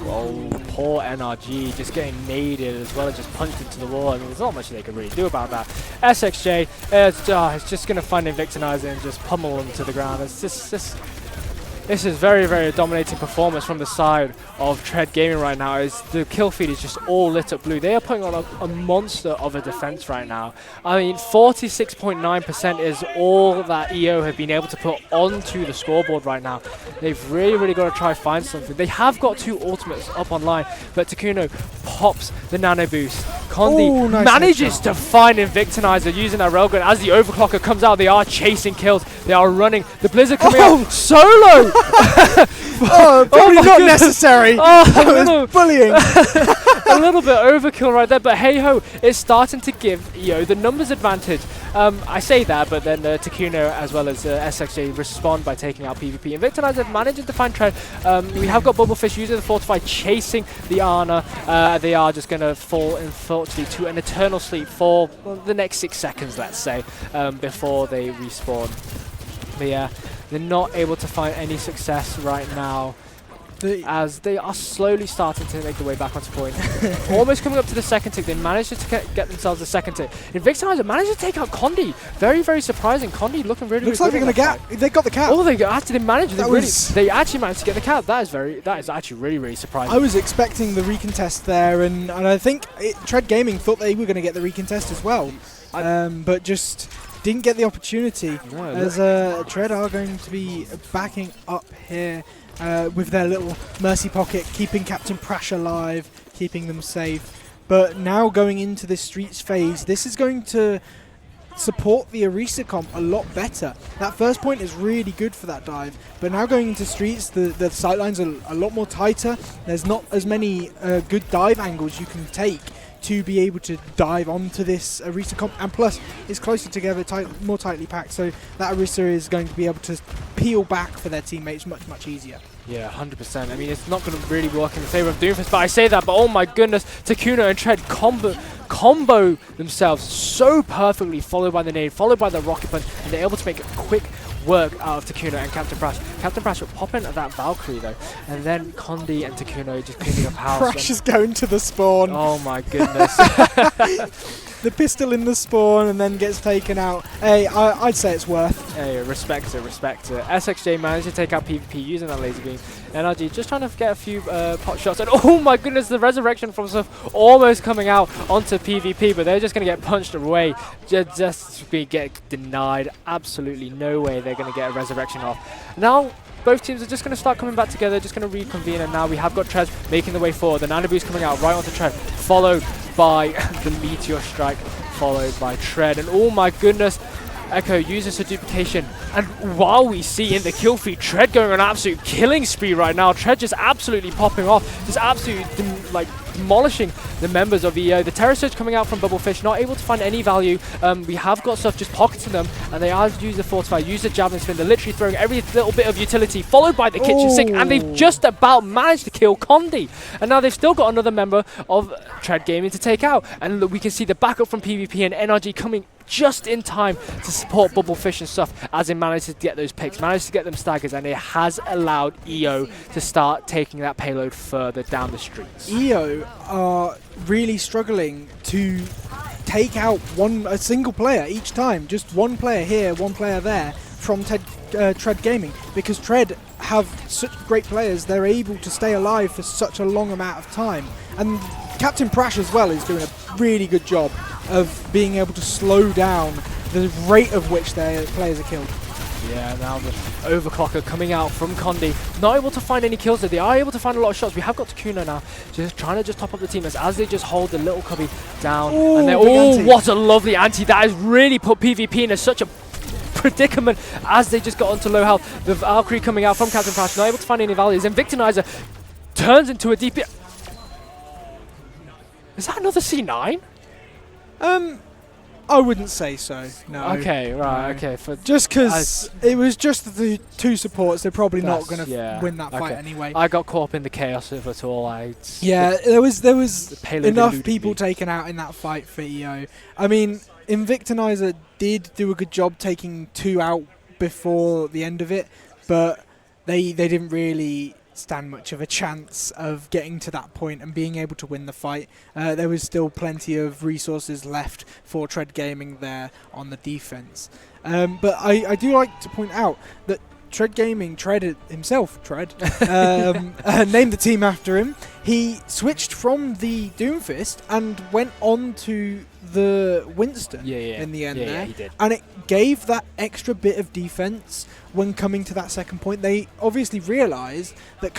Speaker 1: oh, poor NRG just getting naded as well as just punched into the wall. I mean, there's not much they can really do about that. SXJ, it's just going to find Invictinizer and just pummel him to the ground. It's just this is very, very dominating performance from the side of TREDGAMING right now. As the kill feed is just all lit up blue. They are putting on a monster of a defense right now. I mean, 46.9% is all that EO have been able to put onto the scoreboard right now. They've really, really got to try and find something. They have got 2 ultimates up online, but Takuno pops the nano boost. Condi manages to find Invictinizer using that railgun. As the overclocker comes out, they are chasing kills. They are running. The Blizzard coming out solo.
Speaker 2: Probably not necessary. That was bullying.
Speaker 1: A little bit overkill right there, but hey ho, it's starting to give EO the numbers advantage. I say that, but then Takuno as well as SXJ respond by taking out PvP. Invictinizer manages to find Tred. We have got Bubblefish using the Fortify, chasing the Ana. They are just going to fall, unfortunately, to an eternal sleep for the next 6 seconds, let's say, before they respawn. But yeah, they're not able to find any success right now, as they are slowly starting to make their way back onto point. Almost coming up to the second tick. They managed to get themselves the second tick. Invictinizer managed to take out Condi. Very, very surprising. Condi looking really,
Speaker 2: looks
Speaker 1: really
Speaker 2: like
Speaker 1: good.
Speaker 2: They got the cap.
Speaker 1: Oh, they actually managed. They actually managed to get the cap. That is actually really, really surprising.
Speaker 2: I was expecting the recontest there, and I think TREDGAMING thought they were going to get the recontest as well, but just didn't get the opportunity. No, as Tred are going to be backing up here with their little mercy pocket, keeping Captain Prash alive, keeping them safe. But now going into this Streets phase, this is going to support the Orisa comp a lot better. That first point is really good for that dive, but now going into Streets, the sightlines are a lot more tighter. There's not as many good dive angles you can take to be able to dive onto this Orisa comp, and plus it's closer together, more tightly packed, so that Orisa is going to be able to peel back for their teammates much easier.
Speaker 1: Yeah, 100%. I mean, it's not going to really work in the favor of Doomfist, but I say that, but oh my goodness, Takuno and Tred combo themselves so perfectly, followed by the nade, followed by the rocket punch, and they're able to make a quick work out of Takuno and Captain Prash. Captain Prash will pop into that Valkyrie though, and then Condi and Takuno just cleaning up house.
Speaker 2: Prash is going to the spawn.
Speaker 1: Oh my goodness.
Speaker 2: The pistol in the spawn and then gets taken out. Hey, I'd say it's worth.
Speaker 1: Hey, respect it. SXJ managed to take out PvP using that laser beam. NRG just trying to get a few pot shots, and oh my goodness, the resurrection from Surf almost coming out onto PvP, but they're just going to get punched away, just get denied. Absolutely no way they're going to get a resurrection off. Now both teams are just going to start coming back together, just going to reconvene, and now we have got Tred making the way forward. The Nano Boost coming out right onto Tred, followed by the Meteor Strike, followed by Tred, and oh my goodness, Echo uses her duplication, and while we see in the kill feed Tred going on an absolute killing spree right now, Tred just absolutely popping off, just absolutely demolishing the members of EO. The Terror Surge coming out from Bubblefish, not able to find any value. We have got stuff just pocketing them, and they are use the Fortify, use the Javelin Spin. They're literally throwing every little bit of utility, followed by the Kitchen Sink, and they've just about managed to kill Condi. And now they've still got another member of TREDGAMING to take out, and we can see the backup from PvP and NRG coming just in time to support Bubblefish and stuff, as it manages to get those picks, managed to get them staggers, and it has allowed EO to start taking that payload further down the streets.
Speaker 2: EO are really struggling to take out a single player each time, just one player here, one player there from TREDGAMING, because Tred have such great players, they're able to stay alive for such a long amount of time. And Captain Prash as well is doing a really good job of being able to slow down the rate of which their players are killed.
Speaker 1: Yeah, now the overclocker coming out from Condi, not able to find any kills there. They are able to find a lot of shots. We have got Takuno now, just trying to just top up the team as they just hold the little cubby down.
Speaker 2: Ooh,
Speaker 1: and oh, what a lovely anti. That has really put PvP in such a predicament as they just got onto low health. The Valkyrie coming out from Captain Prash, not able to find any values, and Victinizer turns into a DP. Is that another C9?
Speaker 2: I wouldn't say so. No.
Speaker 1: Okay, right.
Speaker 2: No.
Speaker 1: Okay.
Speaker 2: Just because it was just the two supports, they're probably not going to win that fight anyway.
Speaker 1: I got caught up in the chaos of it all.
Speaker 2: There was enough people
Speaker 1: me.
Speaker 2: taken out in that fight for EO. I mean, Invictinizer did do a good job taking 2 out before the end of it, but they didn't really stand much of a chance of getting to that point and being able to win the fight. There was still plenty of resources left for TREDGAMING there on the defense. But I do like to point out that TREDGAMING, himself, named the team after him. He switched from the Doomfist and went on to the Winston in the end there.
Speaker 1: He did.
Speaker 2: And it gave that extra bit of defense when coming to that second point. They obviously realised that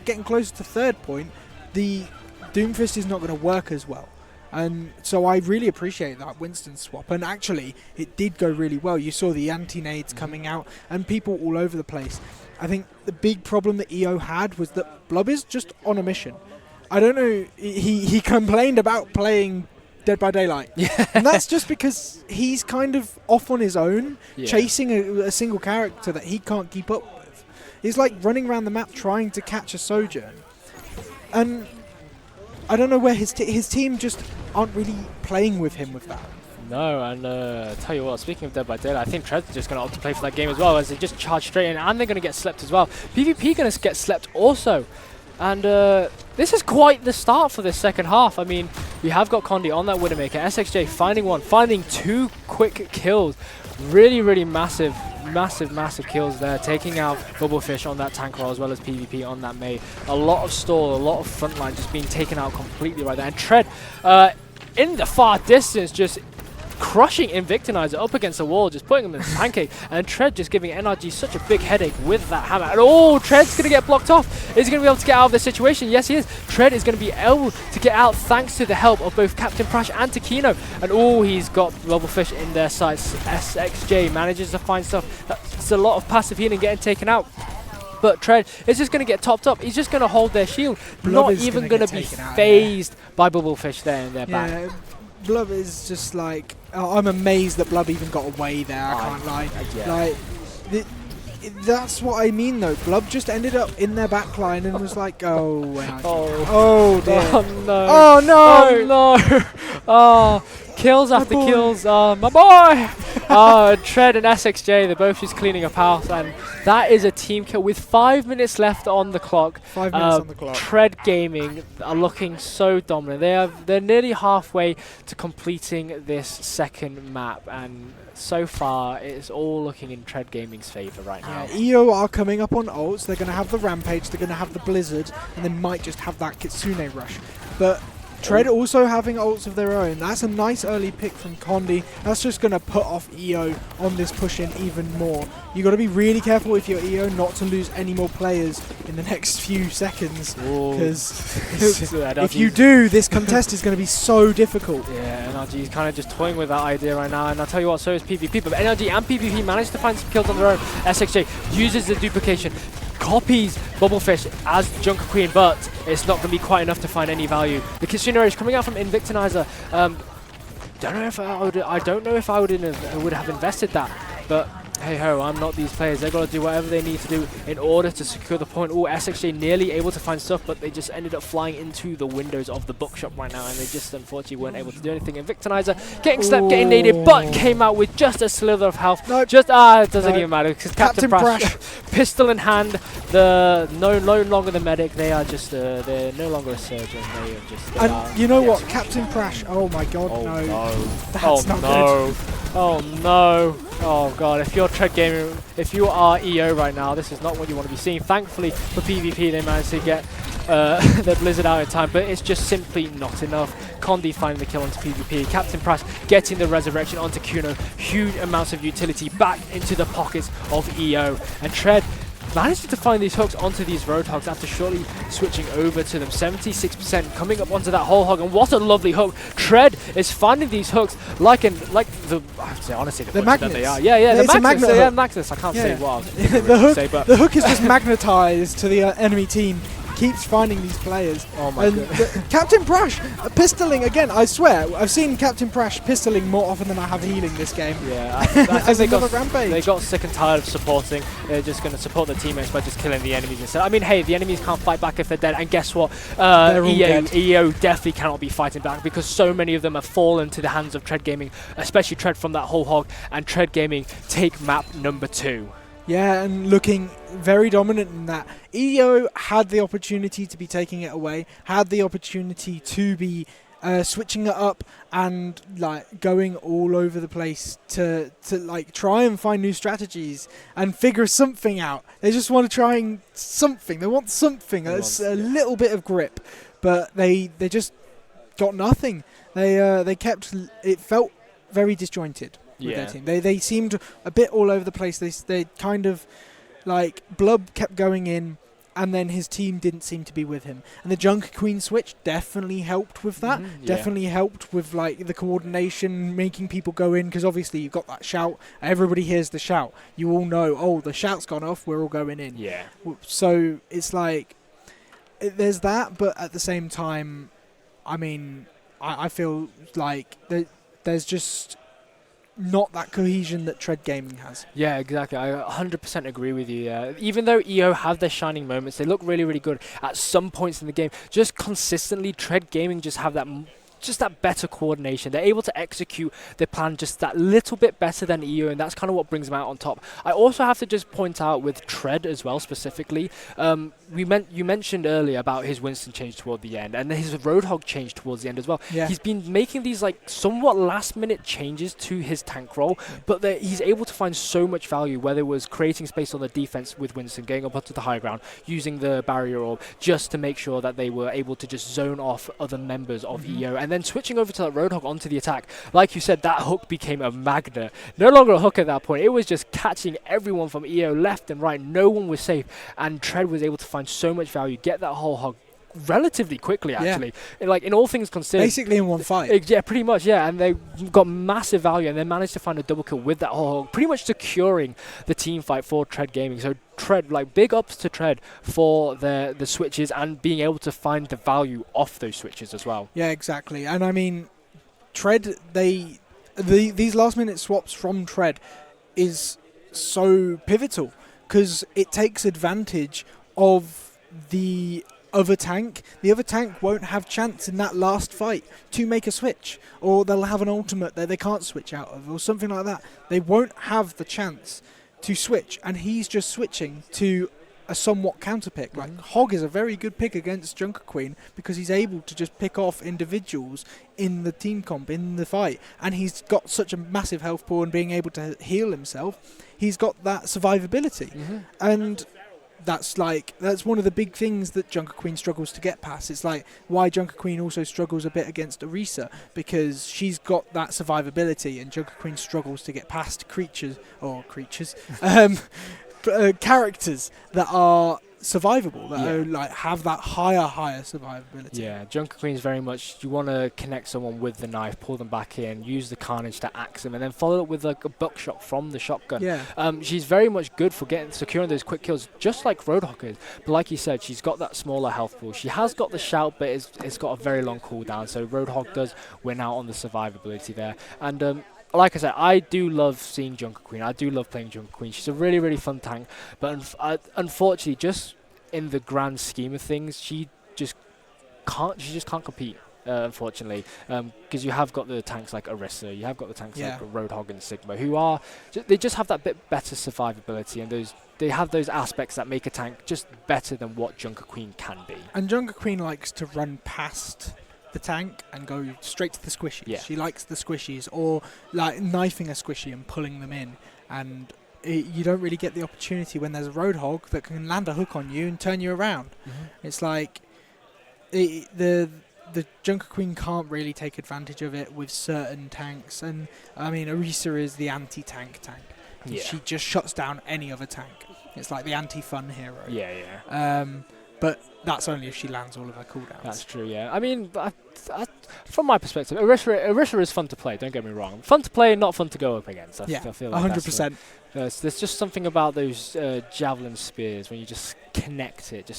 Speaker 2: getting closer to third point, the Doomfist is not going to work as well. And so I really appreciate that Winston swap. And actually, it did go really well. You saw the anti-nades coming out and people all over the place. I think the big problem that EO had was that Blub is just on a mission. I don't know, he complained about playing Dead by Daylight. And that's just because he's kind of off on his own, chasing a single character that he can't keep up with. He's like running around the map trying to catch a Sojourn. And I don't know where his team just aren't really playing with him with that.
Speaker 1: No, and tell you what, speaking of Dead by Daylight, I think Tred's just going to opt to play for that game as well, as they just charge straight in, and they're going to get slept as well. PvP going to get slept also. And this is quite the start for this second half. I mean, we have got Condi on that Widowmaker. SXJ finding 2 quick kills. Really massive kills there. Taking out Bubblefish on that tank roll as well as PvP on that Mei. A lot of stall, a lot of frontline just being taken out completely right there. And Tred in the far distance just crushing Invictinizer up against the wall, just putting him in a pancake, and Tred just giving NRG such a big headache with that hammer. And oh, Tred's going to get blocked off. Is he going to be able to get out of this situation? Yes, he is. Tred is going to be able to get out thanks to the help of both Captain Prash and Takino. And oh, he's got Bubblefish in their sights. SXJ manages to find stuff. That's a lot of passive healing getting taken out. But Tred is just going to get topped up. He's just going to hold their shield. Not even going to be phased by Bubblefish there in their back.
Speaker 2: Blub is just like, I'm amazed that Blub even got away there, I can't lie. Like, that's what I mean though. Blub just ended up in their back line and was like, oh dear.
Speaker 1: Oh no.
Speaker 2: Oh no.
Speaker 1: Oh no. Oh, kills after kills. My boy. Tred and SXJ, they're both just cleaning up house, and that is a team kill with 5 minutes left on the clock.
Speaker 2: 5 minutes on the clock.
Speaker 1: TREDGAMING are looking so dominant. They're nearly halfway to completing this second map, and so far it's all looking in TREDGAMING's favour right now.
Speaker 2: EO are coming up on ults. They're going to have the Rampage, they're going to have the Blizzard, and they might just have that Kitsune Rush. But Tred also having ults of their own. That's a nice early pick from Condi. That's just going to put off EO on this push-in even more. You got to be really careful if you're EO not to lose any more players in the next few seconds. Because if you do, this contest is going to be so difficult.
Speaker 1: Yeah, NRG is kind of just toying with that idea right now. And I'll tell you what, so is PvP. But NRG and PvP managed to find some kills on their own. SXJ uses the duplication, copies Bubblefish as Junker Queen, but it's not going to be quite enough to find any value. The Kitsune is coming out from Invictinizer. I don't know if I would have invested that, but hey ho, I'm not these players. They've got to do whatever they need to do in order to secure the point. Oh, SXJ nearly able to find stuff, but they just ended up flying into the windows of the bookshop right now, and they just unfortunately weren't able to do anything. Invictinizer getting slept, getting naded, but came out with just a slither of health. Nope. It doesn't even matter, because Captain Prash, pistol in hand, no longer the medic. They are just they're no longer a surgeon. They are just.
Speaker 2: And you know what, Captain Prash? Oh my God, no. That's not good.
Speaker 1: Oh no. Oh god, if you're TREDGAMING, if you are EO right now, this is not what you want to be seeing. Thankfully for PvP, they managed to get their Blizzard out in time, but it's just simply not enough. Condi finding the kill onto PvP. Captain Prash getting the resurrection onto Kuno. Huge amounts of utility back into the pockets of EO. And Tred managed to find these hooks onto these Roadhogs after shortly switching over to them. 76% coming up onto that whole hog, and what a lovely hook. Tred is finding these hooks like the I have to say, honestly, the
Speaker 2: magnets.
Speaker 1: That they are. Yeah, the magnets. Yeah, magnets. I can't say what I was
Speaker 2: the hook is just magnetized to the enemy team, keeps finding these players.
Speaker 1: Oh my goodness.
Speaker 2: Captain Prash pistoling again. I swear, I've seen Captain Prash pistoling more often than I have healing this game.
Speaker 1: Yeah, I think
Speaker 2: Rampage.
Speaker 1: They got sick and tired of supporting. They're just going to support their teammates by just killing the enemies instead. I mean, hey, the enemies can't fight back if they're dead. And guess what? EO definitely cannot be fighting back because so many of them have fallen to the hands of TREDGAMING, especially Tred from that whole hog. And TREDGAMING take map number 2.
Speaker 2: Yeah, and looking very dominant in that. EO had the opportunity to be taking it away, had the opportunity to be switching it up and like going all over the place to like try and find new strategies and figure something out. They just want to try something. They want something. It's a little bit of grip, but they just got nothing. They kept. It felt very disjointed. With their team. They seemed a bit all over the place. They kind of like Blub kept going in and then his team didn't seem to be with him. And the Junker Queen switch definitely helped with that. Definitely helped with like the coordination, making people go in because obviously you've got that shout. Everybody hears the shout. You all know, oh, the shout's gone off, we're all going in.
Speaker 1: Yeah.
Speaker 2: So it's like there's that, but at the same time, I mean, I feel like there's just not that cohesion that TREDGAMING has.
Speaker 1: Yeah, exactly. I 100% agree with you. Even though EO have their shining moments, they look really, really good at some points in the game. Just consistently, TREDGAMING just have that better coordination. They're able to execute their plan just that little bit better than EO, and that's kind of what brings them out on top. I also have to just point out with Tred as well, specifically, you mentioned earlier about his Winston change toward the end, and his Roadhog change towards the end as well.
Speaker 2: Yeah.
Speaker 1: He's been making these like somewhat last-minute changes to his tank role, but he's able to find so much value, whether it was creating space on the defense with Winston, getting up onto the high ground, using the barrier orb, just to make sure that they were able to just zone off other members of EO, and then switching over to that Roadhog onto the attack. Like you said, that hook became a magnet. No longer a hook at that point. It was just catching everyone from EO left and right. No one was safe. And Tred was able to find so much value, get that whole hog relatively quickly, actually. Yeah. Like, in all things considered.
Speaker 2: Basically in one fight.
Speaker 1: Yeah, pretty much, yeah. And they got massive value, and they managed to find a double kill with that whole hog, pretty much securing the team fight for TREDGAMING. So Tred, like, big ups to Tred for the switches and being able to find the value off those switches as well.
Speaker 2: Yeah, exactly. And I mean, Tred, these last minute swaps from Tred is so pivotal because it takes advantage of the other tank. The other tank won't have chance in that last fight to make a switch, or they'll have an ultimate that they can't switch out of, or something like that. They won't have the chance to switch, and he's just switching to a somewhat counter pick. Like Hog is a very good pick against Junker Queen because he's able to just pick off individuals in the team comp, in the fight, and he's got such a massive health pool and being able to heal himself. He's got that survivability, and that's one of the big things that Junker Queen struggles to get past. It's like why Junker Queen also struggles a bit against Orisa, because she's got that survivability, and Junker Queen struggles to get past characters that are survivable, that are, like, have that higher survivability.
Speaker 1: Yeah, Junker Queen's very much, you want to connect someone with the knife, pull them back in, use the carnage to axe them, and then follow up with like a buckshot from the shotgun.
Speaker 2: Yeah.
Speaker 1: She's very much good for securing those quick kills, just like Roadhog is. But like you said, she's got that smaller health pool. She has got the shout, but it's got a very long cooldown, so Roadhog does win out on the survivability there. And like I said, I do love seeing Junker Queen. I do love playing Junker Queen. She's a really, really fun tank. But unfortunately, just in the grand scheme of things, she just can't compete, unfortunately. Because you have got the tanks like Orisa, you have got the tanks like Roadhog and Sigma, who they just have that bit better survivability, and they have those aspects that make a tank just better than what Junker Queen can be.
Speaker 2: And Junker Queen likes to run past the tank and go straight to the squishies. Yeah. She likes the squishies, or like knifing a squishy and pulling them in, and you don't really get the opportunity when there's a Roadhog that can land a hook on you and turn you around. It's like the Junker Queen can't really take advantage of it with certain tanks, and I mean Orisa is the anti-tank tank. Yeah. She just shuts down any other tank. It's like the anti-fun hero.
Speaker 1: Yeah.
Speaker 2: But that's only if she lands all of her cooldowns.
Speaker 1: That's true, yeah. I mean, from my perspective, Orisa is fun to play, don't get me wrong. Fun to play, not fun to go up against. I feel like
Speaker 2: 100%.
Speaker 1: There's just something about those javelin spears when you just connect it.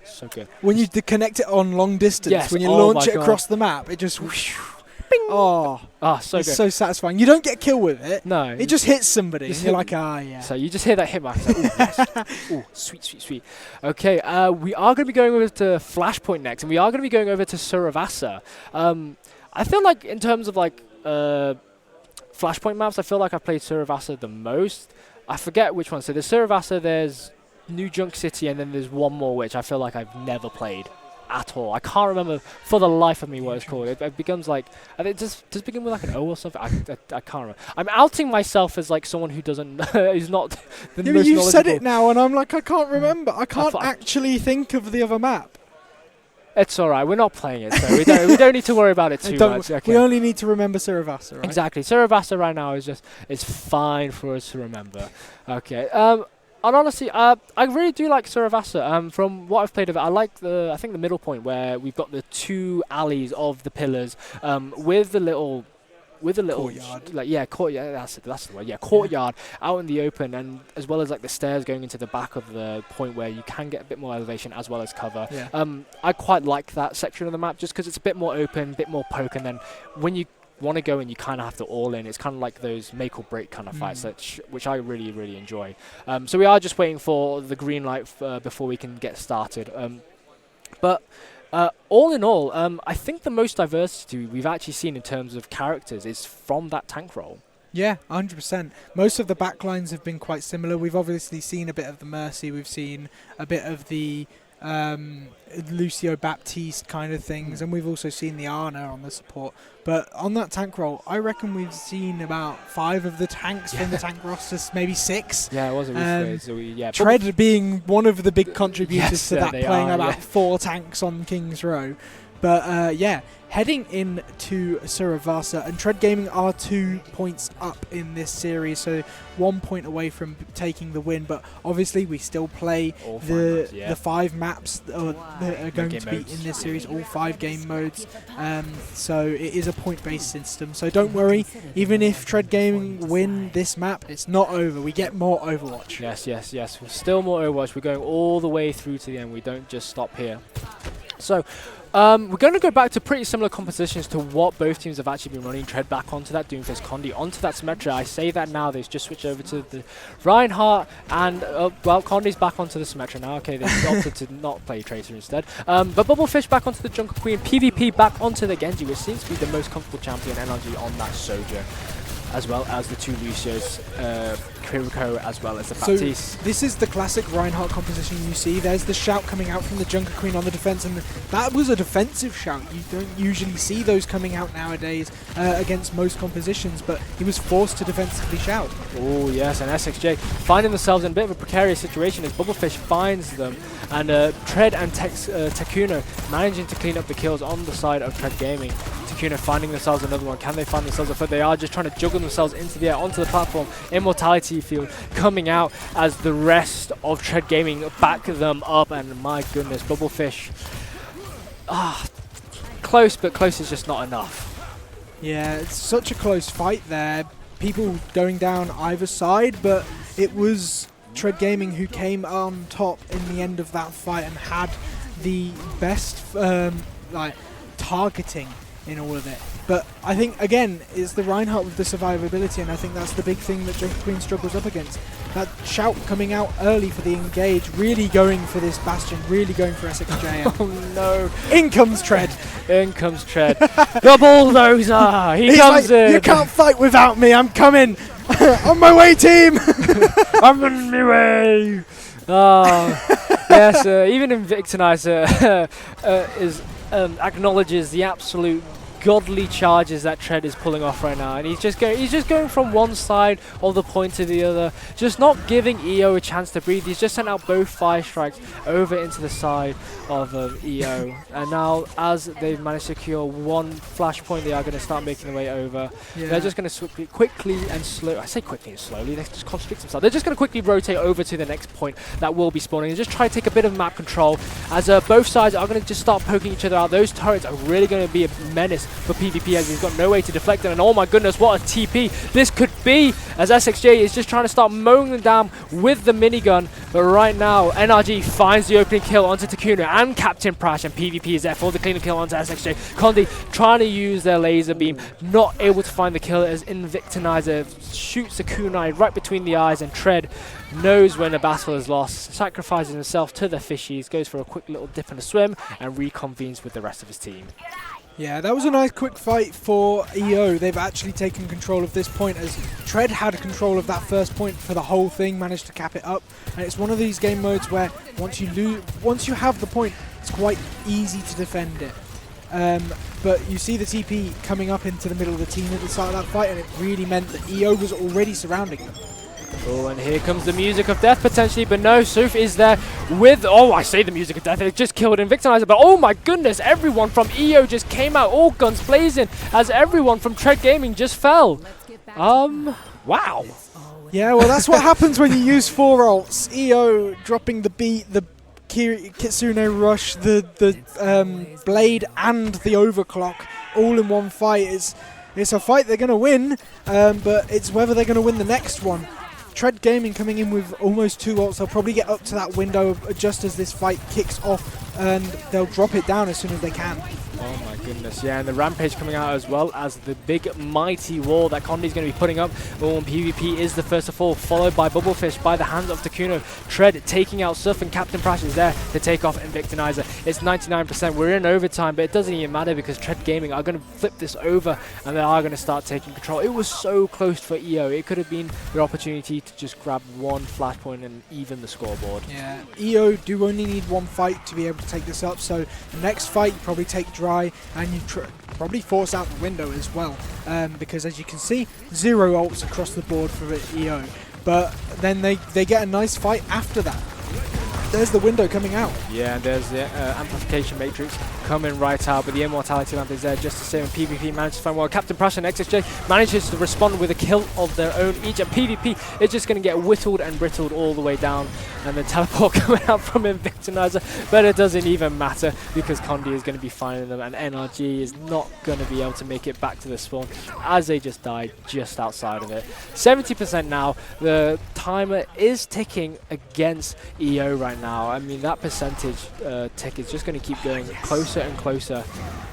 Speaker 1: So good.
Speaker 2: When you connect it on long distance,
Speaker 1: Yes,
Speaker 2: when you
Speaker 1: oh
Speaker 2: launch
Speaker 1: my
Speaker 2: it
Speaker 1: God.
Speaker 2: across the map, it just whoosh, bing. Oh,
Speaker 1: So
Speaker 2: it's
Speaker 1: good.
Speaker 2: so satisfying. You don't get a kill with it.
Speaker 1: No.
Speaker 2: It just hits somebody,
Speaker 1: Just
Speaker 2: and you're
Speaker 1: hit-
Speaker 2: like, yeah.
Speaker 1: So you just hear that hit mark. It's like, ooh, yes. Ooh, sweet, sweet, sweet. Okay, we are going to be going over to Flashpoint next, and we are going to be going over to Suravasa. I feel like in terms of like Flashpoint maps, I feel like I've played Suravasa the most. I forget which one. So there's Suravasa, there's New Junk City, and then there's one more which I feel like I've never played at all. I can't remember for the life of me what it's called. It becomes like, I think it does begin with like an O or something. I can't remember. I'm outing myself as like someone who doesn't, who's not the
Speaker 2: Yeah,
Speaker 1: most
Speaker 2: but you've said
Speaker 1: knowledgeable.
Speaker 2: it now, and I'm like, I can't remember. I can't
Speaker 1: thought-
Speaker 2: actually think of the other map.
Speaker 1: It's all right. We're not playing it, so we don't need to worry about it too much. Okay.
Speaker 2: We only need to remember Suravasa, right?
Speaker 1: Exactly. Suravasa right now is fine for us to remember. Okay. And honestly, I really do like Suravasa. From what I've played of it, I like I think the middle point where we've got the two alleys of the pillars, with the little
Speaker 2: courtyard.
Speaker 1: Courtyard. That's the word. Yeah, courtyard out in the open, and as well as like the stairs going into the back of the point where you can get a bit more elevation as well as cover.
Speaker 2: Yeah.
Speaker 1: I quite like that section of the map just because it's a bit more open, a bit more poke, and then when you want to go and you kind of have to all in. It's kind of like those make or break kind of fights, which I really, really enjoy. So we are just waiting for the green light before we can get started. But all in all, I think the most diversity we've actually seen in terms of characters is from that tank role.
Speaker 2: Yeah, 100%. Most of the backlines have been quite similar. We've obviously seen a bit of the Mercy. We've seen a bit of the Lucio Baptiste kind of things, and we've also seen the Ana on the support. But on that tank role, I reckon we've seen about 5 of the tanks from the tank roster, maybe 6.
Speaker 1: Yeah, it was a
Speaker 2: Tred being one of the big contributors to that,
Speaker 1: they
Speaker 2: playing
Speaker 1: are,
Speaker 2: about 4 tanks on King's Row. But heading into Suravasa, and TREDGAMING are 2 points up in this series, so 1 point away from taking the win. But obviously, we still play the 5 maps that are going to be in this series, all 5 game modes. So it is a point-based system. So don't worry, even if TREDGAMING win this map, it's not over. We get more Overwatch.
Speaker 1: Yes. Still more Overwatch. We're going all the way through to the end. We don't just stop here. So we're going to go back to pretty similar compositions to what both teams have actually been running. Tred back onto that Doomfist, Condi onto that Symmetra. I say that now, they've just switched over to the Reinhardt, and Condi's back onto the Symmetra now. Okay, they've opted to not play Tracer instead. But Bubblefish back onto the Jungle Queen, PvP back onto the Genji, which seems to be the most comfortable champion NRG on that Soja, as well as the 2 Lucios, Kiriko, as well as the Baptiste.
Speaker 2: So this is the classic Reinhardt composition you see. There's the shout coming out from the Junker Queen on the defense, and that was a defensive shout. You don't usually see those coming out nowadays against most compositions, but he was forced to defensively shout.
Speaker 1: Oh yes, and SXJ finding themselves in a bit of a precarious situation as Bubblefish finds them, and Tred and Takuno managing to clean up the kills on the side of TREDGAMING. Takuno finding themselves another one. Can they find themselves a foot? They are just trying to juggle themselves into the air, onto the platform. Immortality field coming out as the rest of TREDGAMING back them up, and my goodness, Bubblefish. Close, but close is just not enough.
Speaker 2: Yeah, it's such a close fight there. People going down either side, but it was TREDGAMING who came on top in the end of that fight and had the best targeting in all of it. But I think, again, it's the Reinhardt with the survivability, and I think that's the big thing that Junker Queen struggles up against. That shout coming out early for the engage, really going for this Bastion, really going for SXJ.
Speaker 1: Oh no.
Speaker 2: In comes Tred.
Speaker 1: In comes Tred. The bulldozer! He comes in!
Speaker 2: You can't fight without me, I'm coming! On my way, team!
Speaker 1: I'm on my way! Yes, even Invictinizer acknowledges the absolute godly charges that Tred is pulling off right now, and he's just going from one side of the point to the other, just not giving EO a chance to breathe. He's just sent out both fire strikes over into the side of EO, and now as they've managed to secure one flashpoint, they are going to start making their way over. Yeah. They're just going to quickly and slowly, I say quickly and slowly, they just contradict themselves. They're just going to quickly rotate over to the next point that will be spawning and just try to take a bit of map control, as both sides are going to just start poking each other out. Those turrets are really going to be a menace for PvP as he's got no way to deflect it. And oh my goodness, what a TP this could be, as SXJ is just trying to start mowing them down with the minigun. But right now, NRG finds the opening kill onto Takuna and Captain Prash, and PvP is there for the clean kill onto SXJ. Condi trying to use their laser beam, not able to find the kill as Invictinizer shoots a kunai right between the eyes, and Tred knows when a battle is lost, sacrifices himself to the fishies, goes for a quick little dip and a swim, and reconvenes with the rest of his team.
Speaker 2: Yeah, that was a nice quick fight for EO. They've actually taken control of this point, as Tred had control of that first point for the whole thing, managed to cap it up. And it's one of these game modes where once you have the point, it's quite easy to defend it. But you see the TP coming up into the middle of the team at the start of that fight, and it really meant that EO was already surrounding them.
Speaker 1: Oh, and here comes the music of death potentially, but no, Suf is there with, oh, I say the music of death, it just killed Invictinizer, but oh my goodness, everyone from EO just came out, all guns blazing, as everyone from Tred Gaming just fell. Wow.
Speaker 2: Yeah, well, that's what happens when you use 4 ults. EO dropping the beat, the Kitsune Rush, the Blade, and the Overclock all in one fight. It's a fight they're going to win, but it's whether they're going to win the next one. Tred Gaming coming in with almost 2 ults. They'll probably get up to that window just as this fight kicks off, and they'll drop it down as soon as they can.
Speaker 1: Oh my goodness, yeah, and the Rampage coming out as well as the big mighty wall that Condi's going to be putting up. Oh, and PvP is the first of all, followed by Bubblefish by the hands of Takuno. Tred taking out Surf, and Captain Prash is there to take off Invictinizer. It's 99%, we're in overtime, but it doesn't even matter because Tred Gaming are going to flip this over and they are going to start taking control. It was so close for EO. It could have been their opportunity to just grab one flashpoint and even the scoreboard.
Speaker 2: Yeah, EO do only need one fight to be able to take this up, so the next fight you probably take dry, and you probably force out the window as well, because as you can see, 0 ults across the board for EO, but then they get a nice fight after that. There's the window coming out.
Speaker 1: Yeah, and there's the amplification matrix coming right out, but the immortality lamp is there just the same. And PvP manages to find well. Captain Prash and XXJ manages to respond with a kill of their own each, and PvP is just going to get whittled and brittled all the way down. And the teleport coming out from Invictinizer, but it doesn't even matter because Condi is going to be finding them, and NRG is not going to be able to make it back to the spawn as they just died just outside of it. 70% now. The timer is ticking against EO right now. I mean, that percentage tick is just going to keep going closer and closer.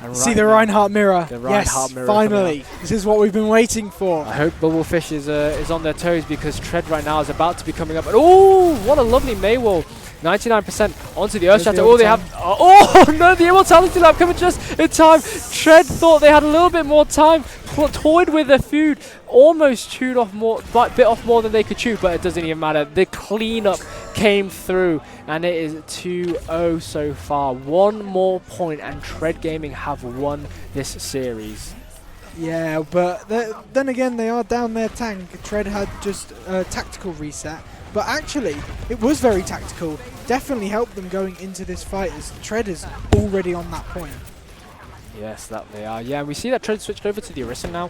Speaker 1: And
Speaker 2: see the Reinhardt mirror.
Speaker 1: The Reinhardt mirror.
Speaker 2: Finally. This is what we've been waiting for.
Speaker 1: I hope Bubblefish is on their toes because Tred right now is about to be coming up. Oh, what a lovely Maywall. 99% onto the Earthshatter. Oh, they have. Oh no, the immortality lab coming just in time. Tred thought they had a little bit more time. Toyed with their food, almost chewed off more, bit off more than they could chew, but it doesn't even matter. The cleanup came through, and it is 2-0 so far. One more point, and Tred Gaming have won this series.
Speaker 2: Yeah, but then again, they are down their tank. Tred had just a tactical reset, but actually, it was very tactical. Definitely helped them going into this fight, as Tred is already on that point.
Speaker 1: Yes, that they are. Yeah, we see that Tred switched over to the Orisa now.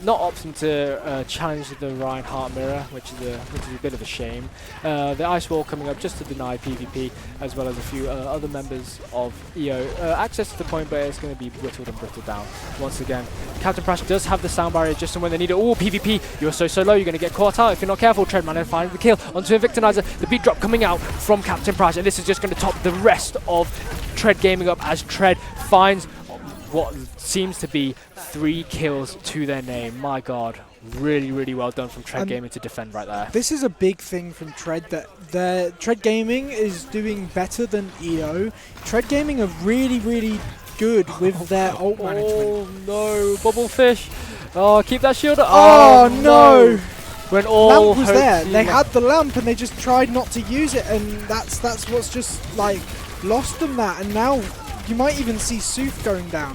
Speaker 1: Not opting to challenge the Reinhardt mirror, which is a bit of a shame. The Ice Wall coming up just to deny PvP, as well as a few other members of EO. Access to the point, but it's going to be whittled and brittled down once again. Captain Prash does have the sound barrier just when they need it. Oh, PvP, you're so low, you're going to get caught out if you're not careful. Tred managed to find the kill onto Invictinizer. The beat drop coming out from Captain Prash, and this is just going to top the rest of Tred Gaming up as Tred finds what seems to be 3 kills to their name. My God, really well done from Tred Gaming to defend right there.
Speaker 2: This is a big thing from Tred, that Tred Gaming is doing better than EO. Tred Gaming are really good with their ult management.
Speaker 1: Oh no, Bubblefish. Oh, keep that shield up.
Speaker 2: Oh no.
Speaker 1: When all
Speaker 2: lamp was there. They had the lamp and they just tried not to use it, and that's what's just like lost them that, and now you might even see Soof going down.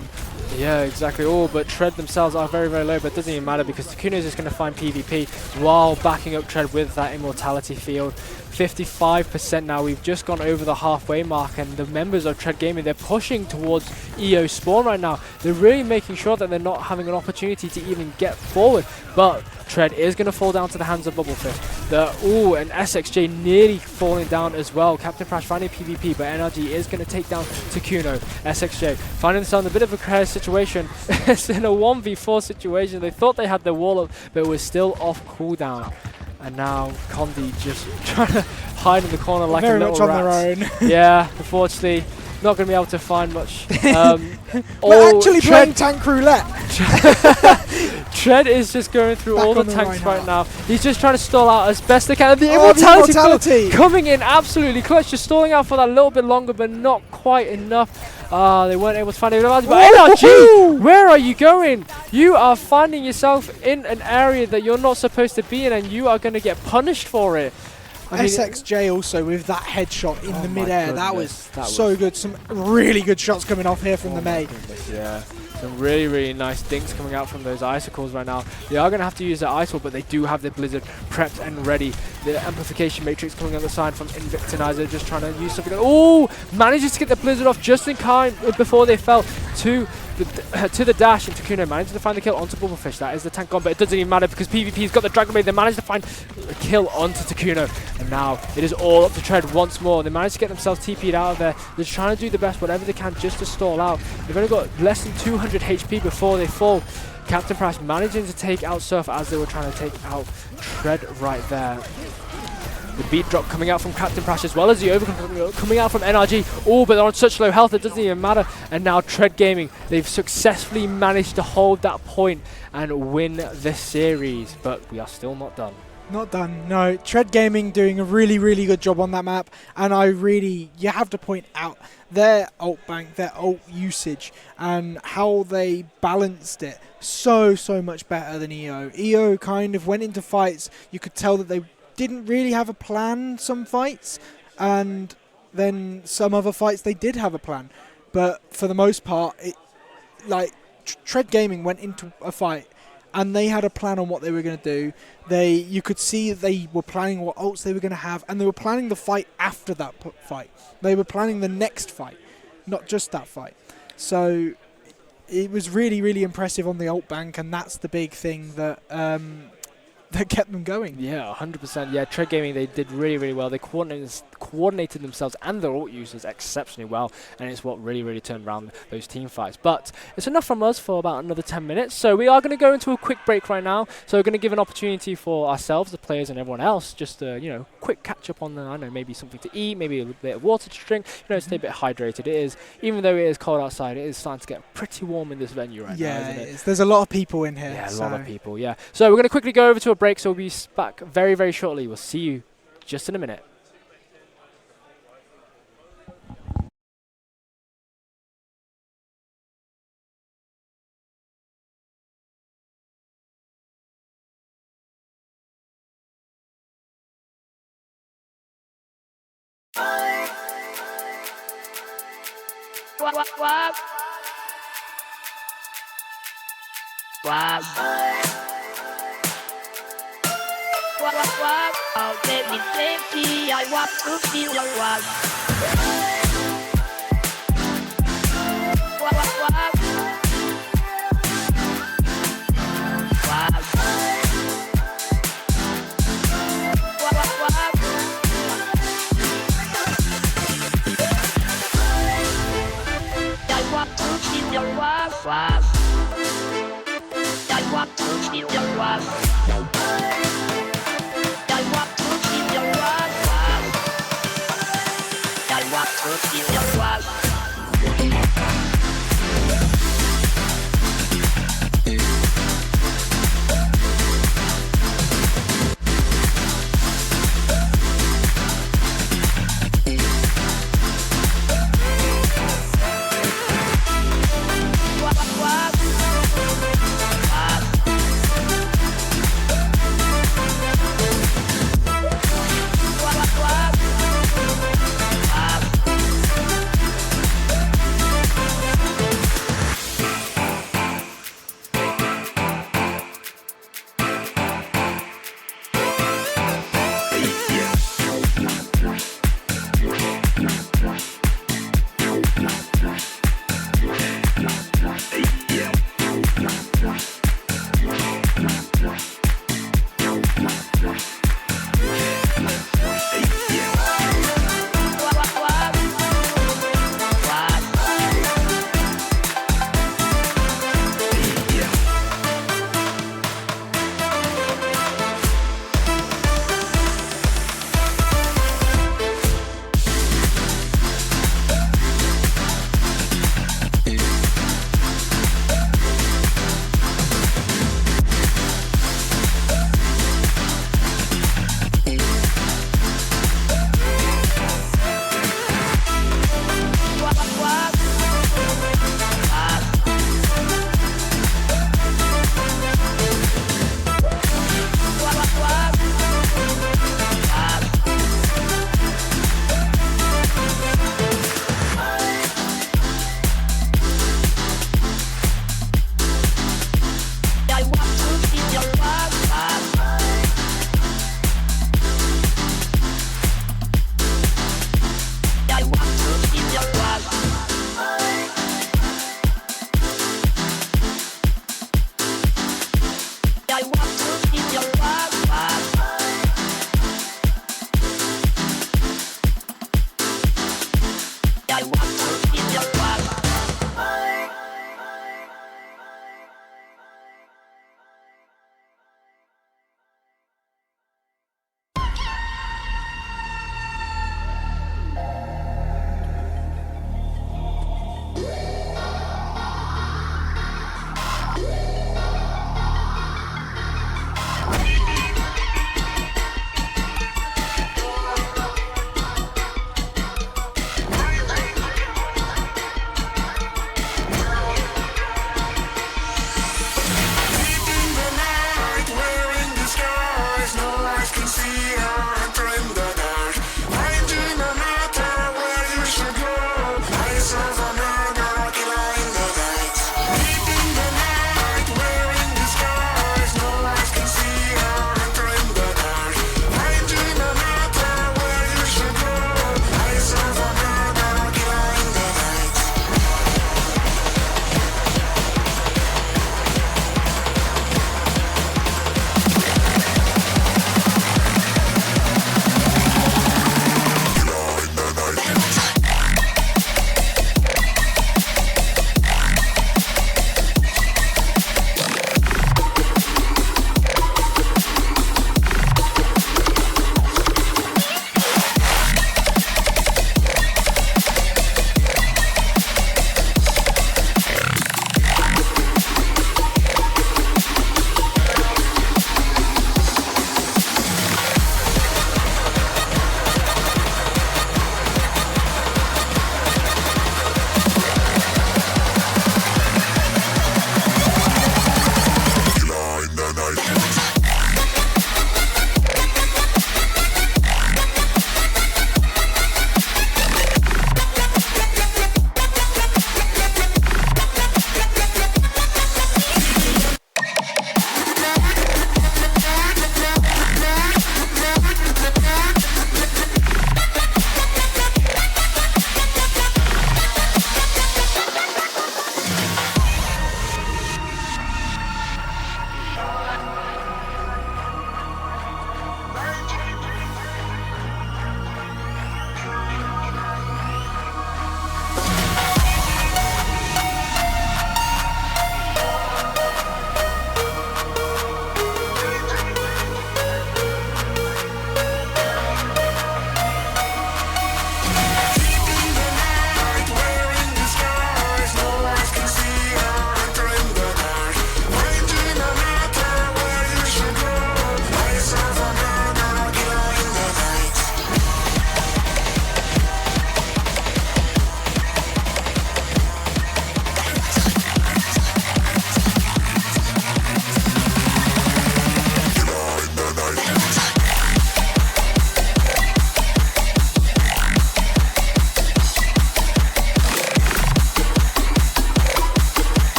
Speaker 1: Yeah, exactly. Oh, but Tred themselves are very low, but it doesn't even matter because Takuno is just going to find PvP while backing up Tred with that immortality field. 55% now. We've just gone over the halfway mark, and the members of TREDGAMING, they're pushing towards EO spawn right now. They're really making sure that they're not having an opportunity to even get forward, but Tred is going to fall down to the hands of Bubblefish. And SXJ nearly falling down as well. Captain Prash finding PvP, but NRG is going to take down Takuno. SXJ finding themselves in a bit of a precarious situation. It's in a 1v4 situation. They thought they had their wall up, but it was still off cooldown. And now Condi just trying to hide in the corner like a little rat.
Speaker 2: Very much on their own.
Speaker 1: Yeah, unfortunately, not going to be able to find much.
Speaker 2: We're actually playing tank roulette.
Speaker 1: Tred is just going through all the tanks right now. He's just trying to stall out as best they can. The
Speaker 2: immortality
Speaker 1: coming in absolutely clutch, just stalling out for that little bit longer, but not quite enough. They weren't able to find it. But NRG, where are you going? You are finding yourself in an area that you're not supposed to be in, and you are going to get punished for it.
Speaker 2: SXJ also with that headshot in the mid-air. That was so good. Some really good shots coming off here from the May.
Speaker 1: Yeah. Some really, really nice dinks coming out from those icicles right now. They are going to have to use their ISIL, but they do have their Blizzard prepped and ready. The amplification matrix coming on the side from Invictinizer, just trying to use something. Oh, manages to get the Blizzard off just in time before they fell to the dash, and Takuno manages to find the kill onto Bubblefish. That is the tank gone, but it doesn't even matter because PvP's got the Dragon Blade. They managed to find a kill onto Takuno, and now it is all up to Tred once more. They managed to get themselves TP'd out of there. They're trying to do the best, whatever they can, just to stall out. They've only got less than 200 HP before they fall. Captain Prash managing to take out Surf as they were trying to take out Tred right there. The beat drop coming out from Captain Prash as well as the overcome coming out from NRG. Oh, but they're on such low health, it doesn't even matter. And now TREDGAMING, they've successfully managed to hold that point and win this series. But we are still not done.
Speaker 2: Not done, no. TREDGAMING doing a really, really good job on that map. And you have to point out their ult bank, their ult usage, and how they balanced it so much better than EO. EO kind of went into fights, you could tell that they didn't really have a plan some fights, and then some other fights they did have a plan, but for the most part TREDGAMING went into a fight and they had a plan on what they were going to do. You could see that they were planning what ults they were going to have, and they were planning the fight after that fight. They were planning the next fight, not just that fight. So it was really, really impressive on the ult bank, and that's the big thing that kept them going.
Speaker 1: Yeah, 100%. Yeah, TREDGAMING, they did really, really well. They coordinated themselves and their ult users exceptionally well, and it's what really, really turned around those team fights. But it's enough from us for about another 10 minutes, so we are going to go into a quick break right now. So we're going to give an opportunity for ourselves, the players, and everyone else, just to, quick catch up on I don't know, maybe something to eat, maybe a little bit of water to drink, stay a bit hydrated. It is, even though it is cold outside, it is starting to get pretty warm in this venue right now, isn't it?
Speaker 2: Is. There's a lot of people in here.
Speaker 1: Yeah, a lot of people, yeah. So we're going to quickly go over to a break, so we'll be back very, very shortly. We'll see you just in a minute.
Speaker 3: Oh, baby, baby, I want to feel your love. I want to feel your love. I want to feel your love. I want to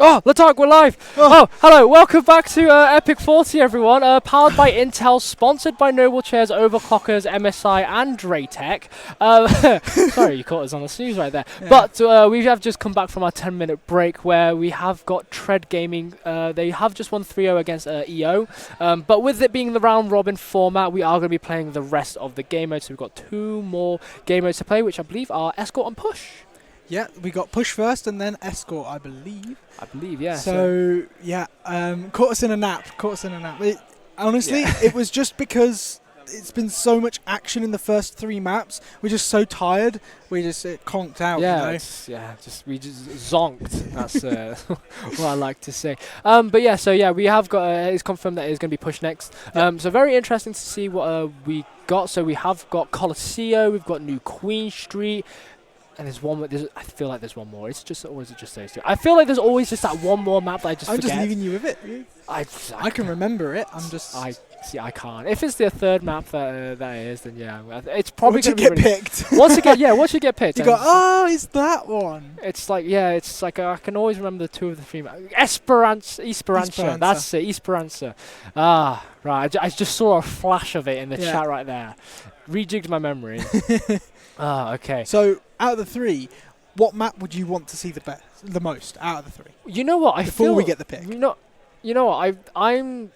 Speaker 1: Oh, Latark, we're live! Oh, hello, welcome back to Epic 40, everyone. Powered by Intel, sponsored by Noble Chairs, Overclockers, MSI, and Draytech. Sorry, you caught us on the snooze right there. Yeah. But we have just come back from our 10-minute break where we have got TREDGAMING. They have just won 3-0 against EO. But with it being the round-robin format, we are going to be playing the rest of the game mode. So we've got 2 more game modes to play, which I believe are Escort and Push.
Speaker 2: Yeah, we got Push first and then Escort, I believe.
Speaker 1: Yeah.
Speaker 2: So yeah, caught us in a nap. Honestly, it was just because it's been so much action in the first 3 maps. We're just so tired. We just conked out.
Speaker 1: Yeah,
Speaker 2: you know?
Speaker 1: we just zonked. That's what I like to say. But yeah, so yeah, we have got. It's confirmed that it's going to be Push next. So very interesting to see what we got. So we have got Colosseo. We've got New Queen Street. And there's one more. I feel like there's one more. Is it just those 2? I feel like there's always just that one more map that I just forget.
Speaker 2: I'm just leaving you with it. I can remember it.
Speaker 1: I can't. If it's the 3rd map that is, then yeah, it's probably
Speaker 2: going to get picked.
Speaker 1: Once you get picked,
Speaker 2: you go, it's that one.
Speaker 1: It's like I can always remember the 2 of the 3 maps. Esperanza. That's it. Esperanza. Ah, right. I just saw a flash of it in the chat right there. Rejigged my memory. Okay.
Speaker 2: So out of the 3, what map would you want to see the most out of the 3?
Speaker 1: You know what?
Speaker 2: Before we get the pick.
Speaker 1: You know what? I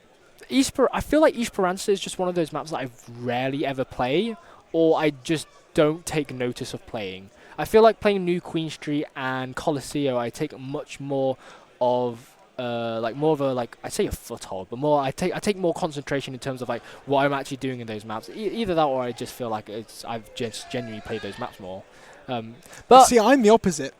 Speaker 1: feel like Esperanza is just one of those maps that I rarely ever play, or I just don't take notice of playing. I feel like playing New Queen Street and Colosseo, I take much more of I'd say a foothold, but more I take more concentration in terms of like what I'm actually doing in those maps. Either that, or I just feel like I've just genuinely played those maps more. But
Speaker 2: see, I'm the opposite.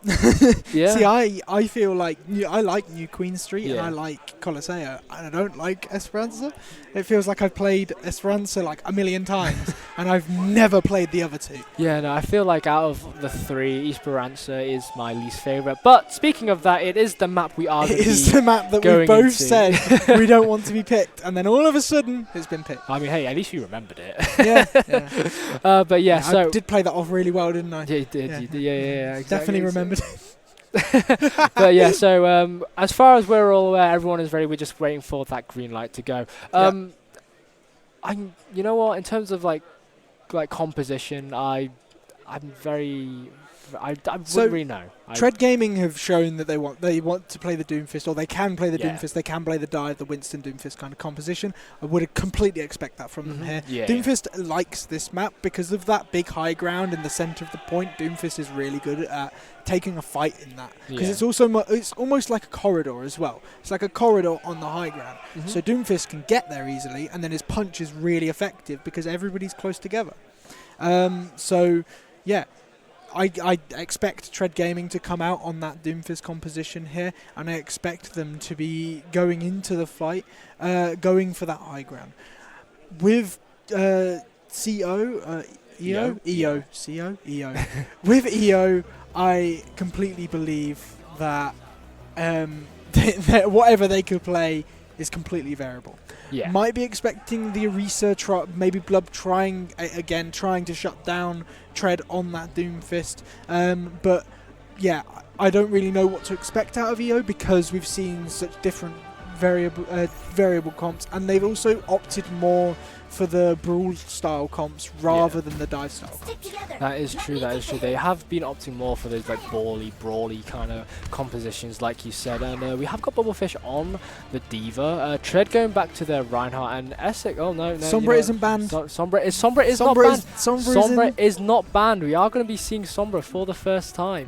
Speaker 1: Yeah.
Speaker 2: See, I feel like I like New Queen Street and I like Colosseo, and I don't like Esperanza. It feels like I've played Esperanza like a million times, and I've never played the other 2.
Speaker 1: Yeah, no, I feel like out of the 3, Esperanza is my least favourite. But speaking of that, it is the map we are. It is
Speaker 2: the map that we both said we don't want to be picked, and then all of a sudden it's been picked.
Speaker 1: I mean, hey, at least you remembered it.
Speaker 2: Yeah.
Speaker 1: But yeah, so
Speaker 2: I did play that off really well, didn't I?
Speaker 1: Yeah, you did. Yeah, exactly.
Speaker 2: Definitely remembered.
Speaker 1: But yeah, so as far as we're all aware, everyone is ready. We're just waiting for that green light to go. You know what? In terms of like composition, I wouldn't really know.
Speaker 2: TREDGAMING have shown that they want to play the Doomfist, or they can play the Doomfist. They can play the Dive, the Winston Doomfist kind of composition. I would completely expect that from them here. Yeah, Doomfist likes this map because of that big high ground in the centre of the point. Doomfist is really good at taking a fight in that because it's also it's almost like a corridor as well. It's like a corridor on the high ground. So Doomfist can get there easily, and then his punch is really effective because everybody's close together. So yeah. I expect TREDGAMING to come out on that Doomfist composition here, and I expect them to be going into the fight, going for that high ground. With EO. With EO, I completely believe that whatever they could play is completely variable.
Speaker 1: Yeah.
Speaker 2: Might be expecting the Orisa, maybe Blub trying to shut down Tred on that Doomfist. But yeah, I don't really know what to expect out of EO because we've seen such different variable comps, and they've also opted more for the brawl style comps rather than the dive style comps.
Speaker 1: That is true. They have been opting more for those like brawly kind of compositions, like you said. And we have got Bubblefish on the Diva. Tred going back to their Reinhardt and Essek. Oh no,
Speaker 2: Sombra isn't banned.
Speaker 1: Sombra is not banned. Sombra is not banned. We are going to be seeing Sombra for the first time.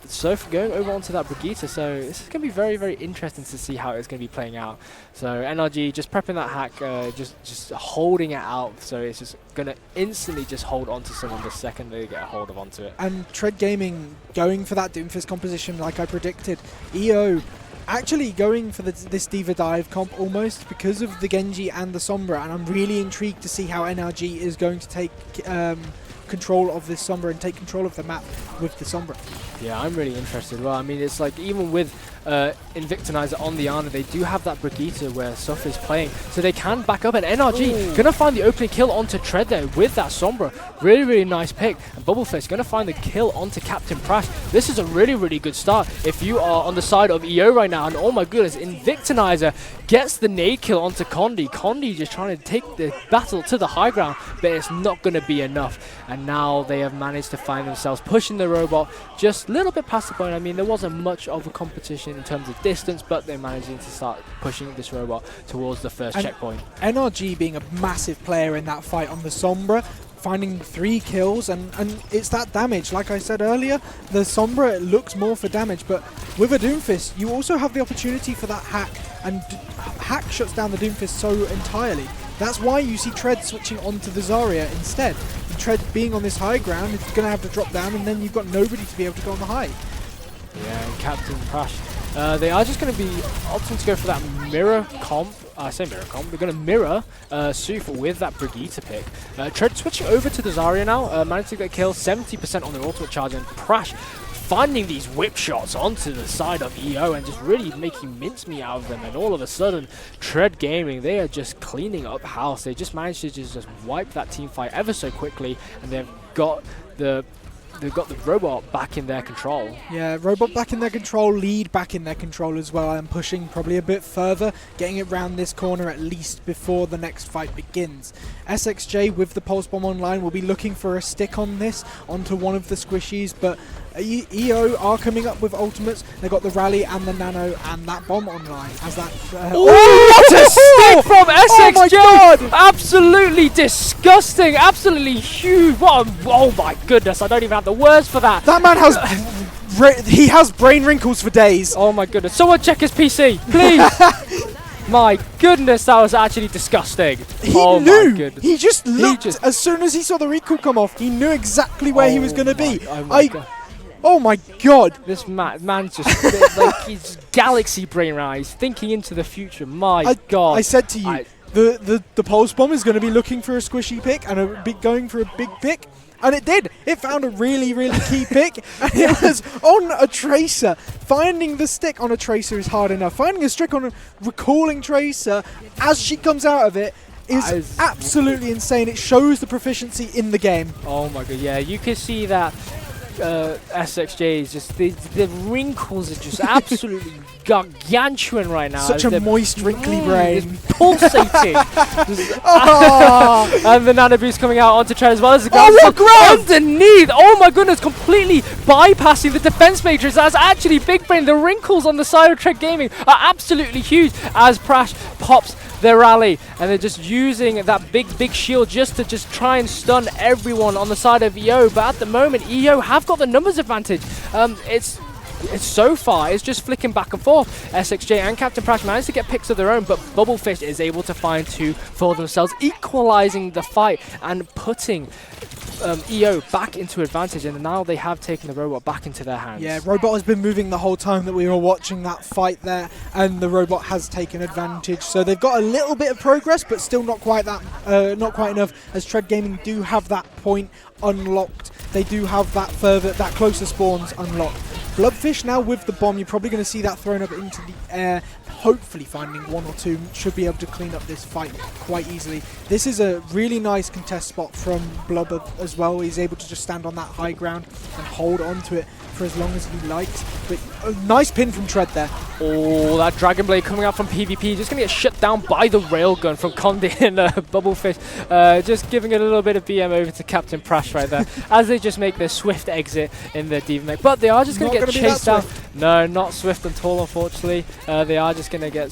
Speaker 1: So going over onto that Brigitte. So this is going to be very, very interesting to see how it's going to be playing out. So NRG just prepping that hack, just holding it out. So it's just going to instantly just hold onto someone the second they get a hold of onto it.
Speaker 2: And TREDGAMING going for that Doomfist composition like I predicted. EO actually going for this Diva Dive comp almost because of the Genji and the Sombra, and I'm really intrigued to see how NRG is going to take control of this Sombra and take control of the map with the Sombra.
Speaker 1: Yeah, I'm really interested. Well, I mean, it's like even with Invictinizer on the Ana, they do have that Brigitte where Suff is playing, so they can back up. And NRG gonna find the opening kill onto Tread there with that Sombra. Really, really nice pick. And Bubblefist gonna find the kill onto Captain Prash. This is a really, really good start if you are on the side of EO right now. And oh my goodness, Invictinizer gets the nade kill onto Condi. Condi just trying to take the battle to the high ground, but it's not gonna be enough. And now they have managed to find themselves pushing the robot just a little bit past the point. I mean, there wasn't much of a competition in terms of distance, but they're managing to start pushing this robot towards the first checkpoint.
Speaker 2: NRG being a massive player in that fight on the Sombra, finding 3 kills, and it's that damage. Like I said earlier, the Sombra looks more for damage, but with a Doomfist, you also have the opportunity for that hack, and hack shuts down the Doomfist so entirely. That's why you see Tread switching onto the Zarya instead. And Tread being on this high ground, it's going to have to drop down, and then you've got nobody to be able to go on the high.
Speaker 1: Yeah, and Captain Prash. They are just going to be opting to go for that mirror comp. I say mirror comp. They're going to mirror Suf with that Brigitte pick. Tread switching over to the Zarya now. Managed to get a kill, 70% on their ultimate charge, and Prash finding these whip shots onto the side of EO and just really making mincemeat out of them. And all of a sudden, Tread Gaming, they are just cleaning up house. They just managed to just wipe that team fight ever so quickly, and they've got the robot back in their control. Yeah,
Speaker 2: robot back in their control, lead back in their control as well, and pushing probably a bit further, getting it round this corner at least before the next fight begins. SXJ with the Pulse Bomb online will be looking for a stick on this onto one of the squishies, but EO are coming up with ultimates. They got the Rally and the Nano and that bomb online as that.
Speaker 1: What a stick from SXJ! Oh my God. Absolutely disgusting! Absolutely huge! Oh my goodness! I don't even have the words for that.
Speaker 2: That man has. He has brain wrinkles for days.
Speaker 1: Oh my goodness! Someone check his PC, please. My goodness, that was actually disgusting.
Speaker 2: He knew. My goodness. He just looked. As soon as he saw the recall come off, he knew exactly where he was going to be. Oh my God!
Speaker 1: This man's just like he's galaxy brain right. He's thinking into the future. My God!
Speaker 2: I said to you, the Pulse Bomb is going to be looking for a squishy pick and going for a big pick. And it did. It found a really, really key pick. And it was on a Tracer. Finding the stick on a Tracer is hard enough. Finding a stick on a recalling Tracer as she comes out of it is absolutely insane. It shows the proficiency in the game.
Speaker 1: Oh my God, yeah. You can see that SXJ is just the wrinkles are just absolutely gargantuan right now.
Speaker 2: Such a moist, wrinkly brain,
Speaker 1: pulsating. And the Nano Boost coming out onto Tread as well as the
Speaker 2: grab
Speaker 1: underneath. Oh my goodness, completely bypassing the defense matrix. That's actually big brain. The wrinkles on the side of Tread Gaming are absolutely huge as Prash pops their Rally, and they're just using that big shield just to try and stun everyone on the side of EO. But at the moment, EO have got the numbers advantage. It's so far, it's just flicking back and forth. SXJ and Captain Prash managed to get picks of their own, but Bubblefish is able to find 2 for themselves, equalizing the fight and putting EO back into advantage, and now they have taken the robot back into their hands.
Speaker 2: Yeah, robot has been moving the whole time that we were watching that fight there, and the robot has taken advantage. So they've got a little bit of progress, but still not quite enough, as Tread Gaming do have that point unlocked. They do have that closer spawns unlocked. Bloodfish now with the bomb, you're probably going to see that thrown up into the air, hopefully finding 1 or 2, should be able to clean up this fight quite easily. This is a really nice contest spot from Blubber as well. He's able to just stand on that high ground and hold on to it for as long as he likes. But a nice pin from Tread there.
Speaker 1: Oh, that Dragon Blade coming out from PvP, just going to get shut down by the railgun from Condi and Bubblefish. Just giving a little bit of BM over to Captain Prash right there as they just make their swift exit in their D.Va. But they are just going to get chased down. No, not swift at all, unfortunately. They are just going to get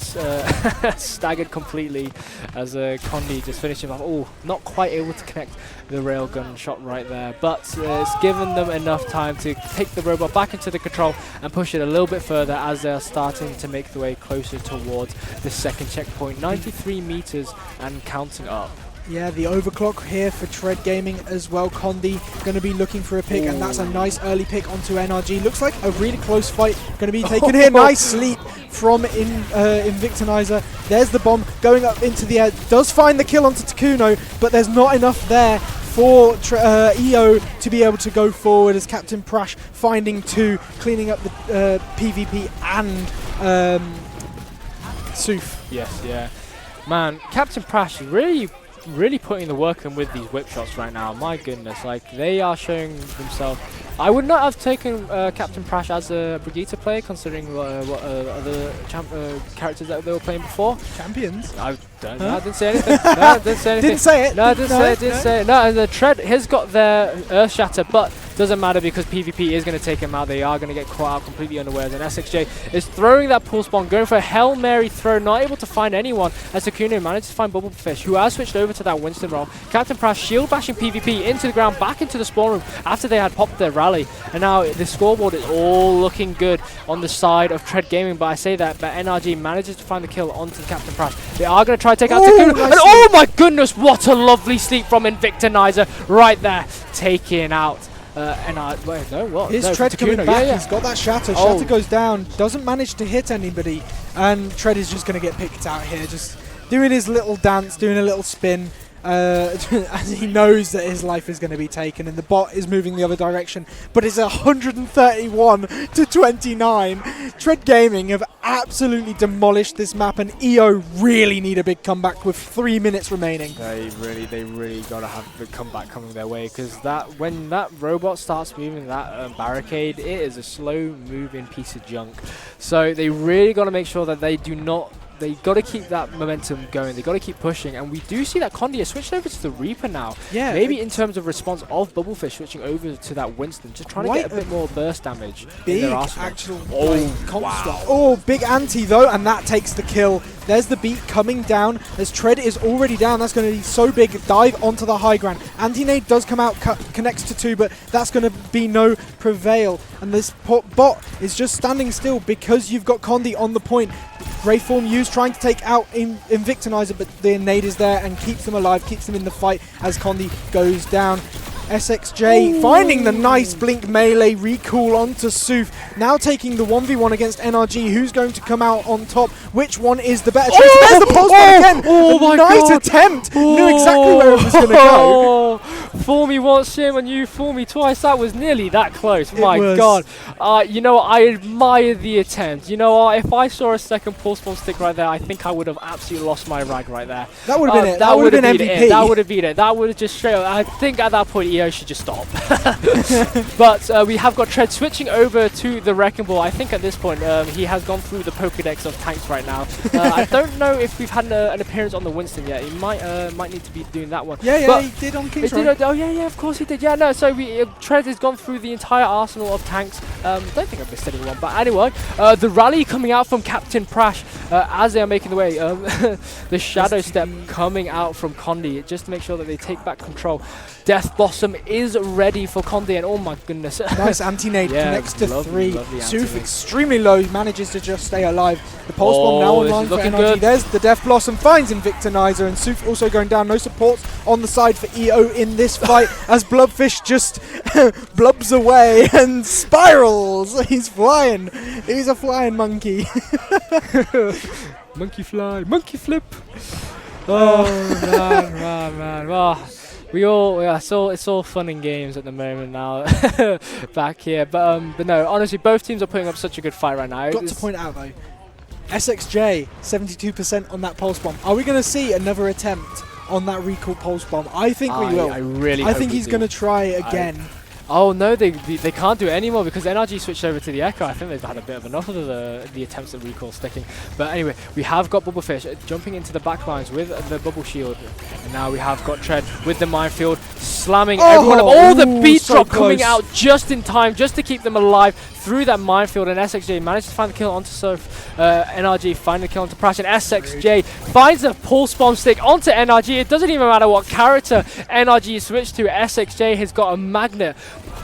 Speaker 1: staggered completely as Condi just finishes off. Oh, not quite able to connect the railgun shot right there. But it's given them enough time to take the robot back into the control and push it a little bit further as they're starting to make the way closer towards the second checkpoint. 93 meters and counting up.
Speaker 2: Yeah, the overclock here for Tread Gaming as well. Condi going to be looking for a pick, and that's a nice early pick onto NRG. Looks like a really close fight going to be taken here. Nice sleep from Invictinizer. There's the bomb going up into the air. Does find the kill onto Takuno, but there's not enough there for EO to be able to go forward as Captain Prash finding 2, cleaning up the PvP and Soof.
Speaker 1: Yes, yeah. Man, Captain Prash really putting the work in with these whip shots right now. My goodness, like they are showing themselves. I would not have taken Captain Prash as a Brigitte player, considering what other characters that they were playing before.
Speaker 2: Champions.
Speaker 1: I didn't say anything. No, I didn't say anything.
Speaker 2: Didn't say it.
Speaker 1: No, I didn't say it. No, and the Tread has got their Earth Shatter, but doesn't matter because PvP is going to take him out. They are going to get caught out completely unawares. And SXJ is throwing that pulse bomb, going for a Hail Mary throw, not able to find anyone as Takuna manages to find Bubblefish, who has switched over to that Winston role. Captain Prash shield bashing PvP into the ground, back into the spawn room after they had popped their rally. And now the scoreboard is all looking good on the side of Tread Gaming, but I say that, but NRG manages to find the kill onto Captain Prash. They are going to try to take out Takuna.
Speaker 2: Nice
Speaker 1: And oh my goodness, what a lovely sleep from Invictinizer right there, taking out wait, no, what?
Speaker 2: Is
Speaker 1: no,
Speaker 2: Tread
Speaker 1: Takuna,
Speaker 2: coming back?
Speaker 1: yeah.
Speaker 2: He's got that shatter.
Speaker 1: Oh.
Speaker 2: Shatter goes down, doesn't manage to hit anybody, and Tread is just going to get picked out here, just doing his little dance, doing a little spin, as he knows that his life is going to be taken, and the bot is moving the other direction. But it's 131 to 29. Tread Gaming have absolutely demolished this map, and EO really need a big comeback with 3 minutes remaining.
Speaker 1: They really got to have the comeback coming their way, because when that robot starts moving that barricade, it is a slow moving piece of junk. So they really got to make sure that they do not. They got to keep that momentum going. They got to keep pushing, and we do see that Condi has switched over to the Reaper now. Yeah. Maybe in terms of response of Bubblefish switching over to that Winston, just trying to get a bit more burst damage in their arsenal.
Speaker 2: Actual
Speaker 1: Wow.
Speaker 2: Oh, big anti though, and that takes the kill. There's the beat coming down as Tread is already down. That's going to be so big. Dive onto the high ground. Anti-nade does come out, connects to 2, but that's going to be no prevail. And this bot is just standing still because you've got Condi on the point. Grey Form used trying to take out Invictinizer, but the nade is there and keeps them alive, keeps them in the fight as Condi goes down. SXJ finding the nice blink melee recall onto Soof. Now taking the 1v1 against NRG. Who's going to come out on top? Which one is the better choice? There's the pulse bomb again.
Speaker 1: Oh my
Speaker 2: nice
Speaker 1: God.
Speaker 2: attempt. Knew exactly where it was going to go.
Speaker 1: Fool me once, Shim, and you fool me twice. That was nearly that close. My
Speaker 2: was.
Speaker 1: God. You know what? I admire the attempt. You know what? If I saw a second pulse bomb stick right there, I think I would have absolutely lost my rag right there.
Speaker 2: That would have been it.
Speaker 1: That
Speaker 2: would have been MVP.
Speaker 1: That would have been it. That would have just straight up. I think at that point, EO should just stop. But we have got Tread switching over to the Wrecking Ball. I think at this point, he has gone through the Pokedex of tanks right now. I don't know if we've had an appearance on the Winston yet. He might need to be doing that one.
Speaker 2: Yeah,
Speaker 1: but
Speaker 2: he did on King's Row.
Speaker 1: Oh, yeah, of course he did. Yeah, no, so Tread has gone through the entire arsenal of tanks. Don't think I've missed anyone. But anyway, the rally coming out from Captain Prash as they are making the way. The Shadow Step coming out from Condi just to make sure that they take back control. Death Blossom is ready for Condi, and oh my goodness.
Speaker 2: Nice anti-nade,
Speaker 1: yeah,
Speaker 2: connects to
Speaker 1: lovely,
Speaker 2: 3.
Speaker 1: lovely
Speaker 2: Soof extremely low, manages to just stay alive. The Pulse Bomb now online for NRG.
Speaker 1: Good.
Speaker 2: There's the Death Blossom, finds Invictinizer, and Soof also going down. No supports on the side for EO in this fight as Blubfish just blubs away and spirals. He's flying. He's a flying monkey.
Speaker 1: Monkey fly, monkey flip. Oh, man. Well, it's all fun and games at the moment now back here. But no, honestly, both teams are putting up such a good fight right now.
Speaker 2: Got to point out though, SXJ 72% on that Pulse Bomb. Are we going to see another attempt on that recall Pulse Bomb? I think we will. I think he's going to try again.
Speaker 1: Oh no, they can't do it anymore because NRG switched over to the Echo. I think they've had a bit of enough of the attempts at recall sticking. But anyway, we have got Bubblefish jumping into the backlines with the bubble shield. And now we have got Tread with the minefield slamming everyone up. Oh, the beat drop coming out just in time, just to keep them alive through that minefield. And SXJ managed to find the kill onto Surf. NRG finding the kill onto Prash. And SXJ finds a pulse bomb stick onto NRG. It doesn't even matter what character NRG switched to. SXJ has got a magnet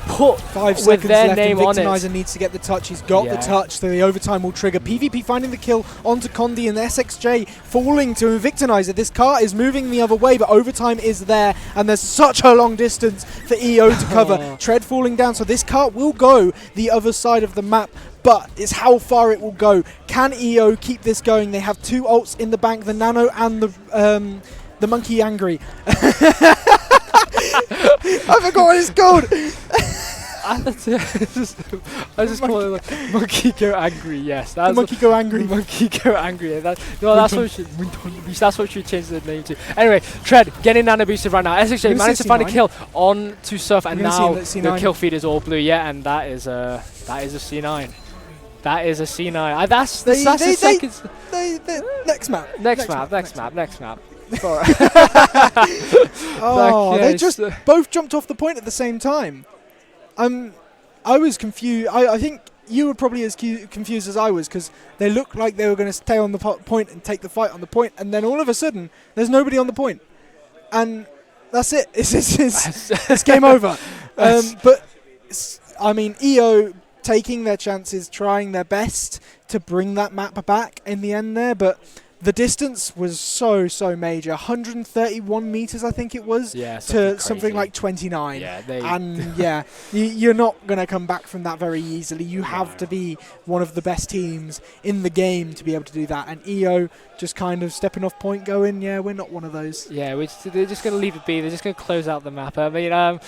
Speaker 1: put
Speaker 2: 5
Speaker 1: with
Speaker 2: seconds
Speaker 1: their
Speaker 2: left.
Speaker 1: name on it.
Speaker 2: Invictinizer needs to get the touch. He's got the touch, so the overtime will trigger. PvP finding the kill onto Condi, and SXJ falling to Invictinizer. This car is moving the other way, but overtime is there, and there's such a long distance for EO to cover. Tread falling down, so this car will go the other side of the map, but it's how far it will go. Can EO keep this going? They have 2 ults in the bank, the Nano and the Monkey Angry. I forgot what it's called.
Speaker 1: I just call it like Monkey Go Angry. Yes,
Speaker 2: The Monkey Go Angry.
Speaker 1: Monkey Go Angry. Yeah, that's what we should change the name to. Anyway, Tred getting nano boosted right now. SXJ managed to find a kill on to Surf, and now the kill feed is all blue. Yeah, and that is a C9. That is a C9. That's the second.
Speaker 2: Next map.
Speaker 1: Next map.
Speaker 2: Oh, they just both jumped off the point at the same time. I was confused. I think you were probably as confused as I was, because they looked like they were going to stay on the point and take the fight on the point, and then all of a sudden there's nobody on the point, and that's it. It's game over. But I mean, EO taking their chances, trying their best to bring that map back in the end there, but the distance was so major. 131 meters, I think it was, to something like 29. Yeah, you're not going to come back from that very easily. You have to be one of the best teams in the game to be able to do that. And EO just kind of stepping off point, going, yeah, we're not one of those. Yeah,
Speaker 1: they're just going to leave it be. They're just going to close out the map. I mean,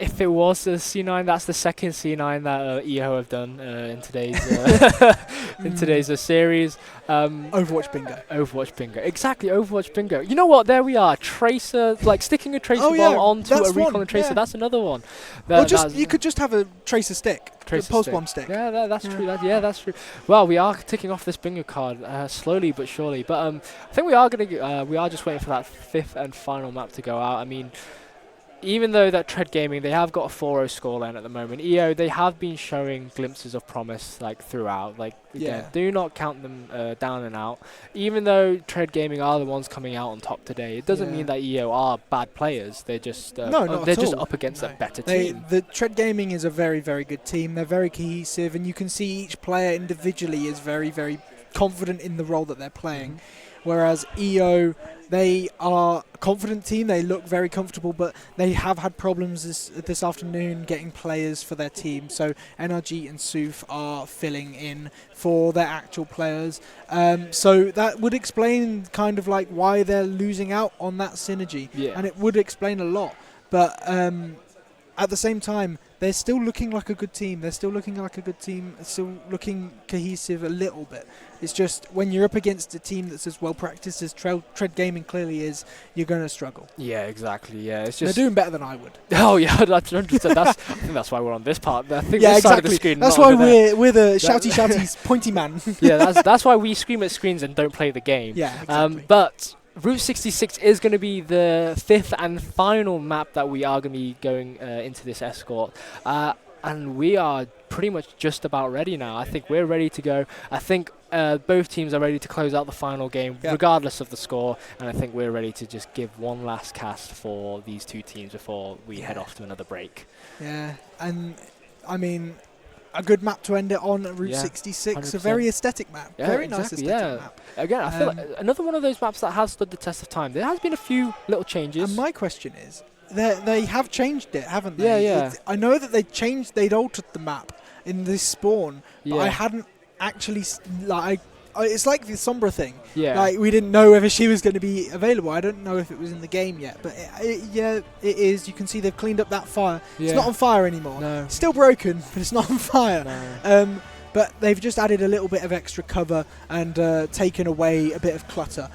Speaker 1: if it was a C9, that's the second C9 that EO have done in today's series.
Speaker 2: Overwatch bingo.
Speaker 1: Exactly, Overwatch bingo. You know what? There we are. Tracer, like sticking a Tracer bomb onto a recon and Tracer. That's another one.
Speaker 2: You could just have a Tracer stick. Pulse bomb stick.
Speaker 1: Yeah, that's true. That's true. Well, we are ticking off this bingo card slowly but surely. But I think we are just waiting for that fifth and final map to go out. I mean, even though that TREDGAMING, they have got a 4-0 scoreline at the moment, EO, they have been showing glimpses of promise like throughout. Like, again, do not count them down and out. Even though TREDGAMING are the ones coming out on top today, it doesn't mean that EO are bad players. They're just they're just up against a better team.
Speaker 2: The TREDGAMING is a very, very good team. They're very cohesive, and you can see each player individually is very, very confident in the role that they're playing. Whereas EO, they are a confident team. They look very comfortable, but they have had problems this afternoon getting players for their team. So NRG and Soof are filling in for their actual players. So that would explain kind of like why they're losing out on that synergy. And it would explain a lot. But at the same time, they're still looking like a good team. They're still looking looking cohesive a little bit. It's just when you're up against a team that's as well practiced as TREDGAMING clearly is, you're going to struggle. Yeah,
Speaker 1: exactly. Yeah, it's just
Speaker 2: they're doing better than I would.
Speaker 1: Oh yeah, that's 100%. I think that's why we're on this part. I think this side of the screen.
Speaker 2: That's why we're the shouty pointy man.
Speaker 1: Yeah, that's why we scream at screens and don't play the game.
Speaker 2: Yeah, exactly.
Speaker 1: But Route 66 is going to be the fifth and final map that we are going to be going into this escort. And we are pretty much just about ready now. I think we're ready to go. I think both teams are ready to close out the final game, regardless of the score. And I think we're ready to just give one last cast for these two teams before we head off to another break.
Speaker 2: Yeah, and I mean, a good map to end it on, Route 66, 100%. A very aesthetic map.
Speaker 1: Yeah,
Speaker 2: very nice aesthetic map.
Speaker 1: Again, I feel like another one of those maps that has stood the test of time. There has been a few little changes.
Speaker 2: And my question is, they have changed it, haven't they? Yeah. I know that they'd altered the map in this spawn, but I hadn't actually, it's like the Sombra thing.
Speaker 1: Yeah.
Speaker 2: Like, we didn't know whether she was going to be available. I don't know if it was in the game yet, but it is. You can see they've cleaned up that fire. Yeah. It's not on fire anymore.
Speaker 1: No.
Speaker 2: It's still broken, but it's not on fire.
Speaker 1: No.
Speaker 2: But they've just added a little bit of extra cover and taken away a bit of clutter.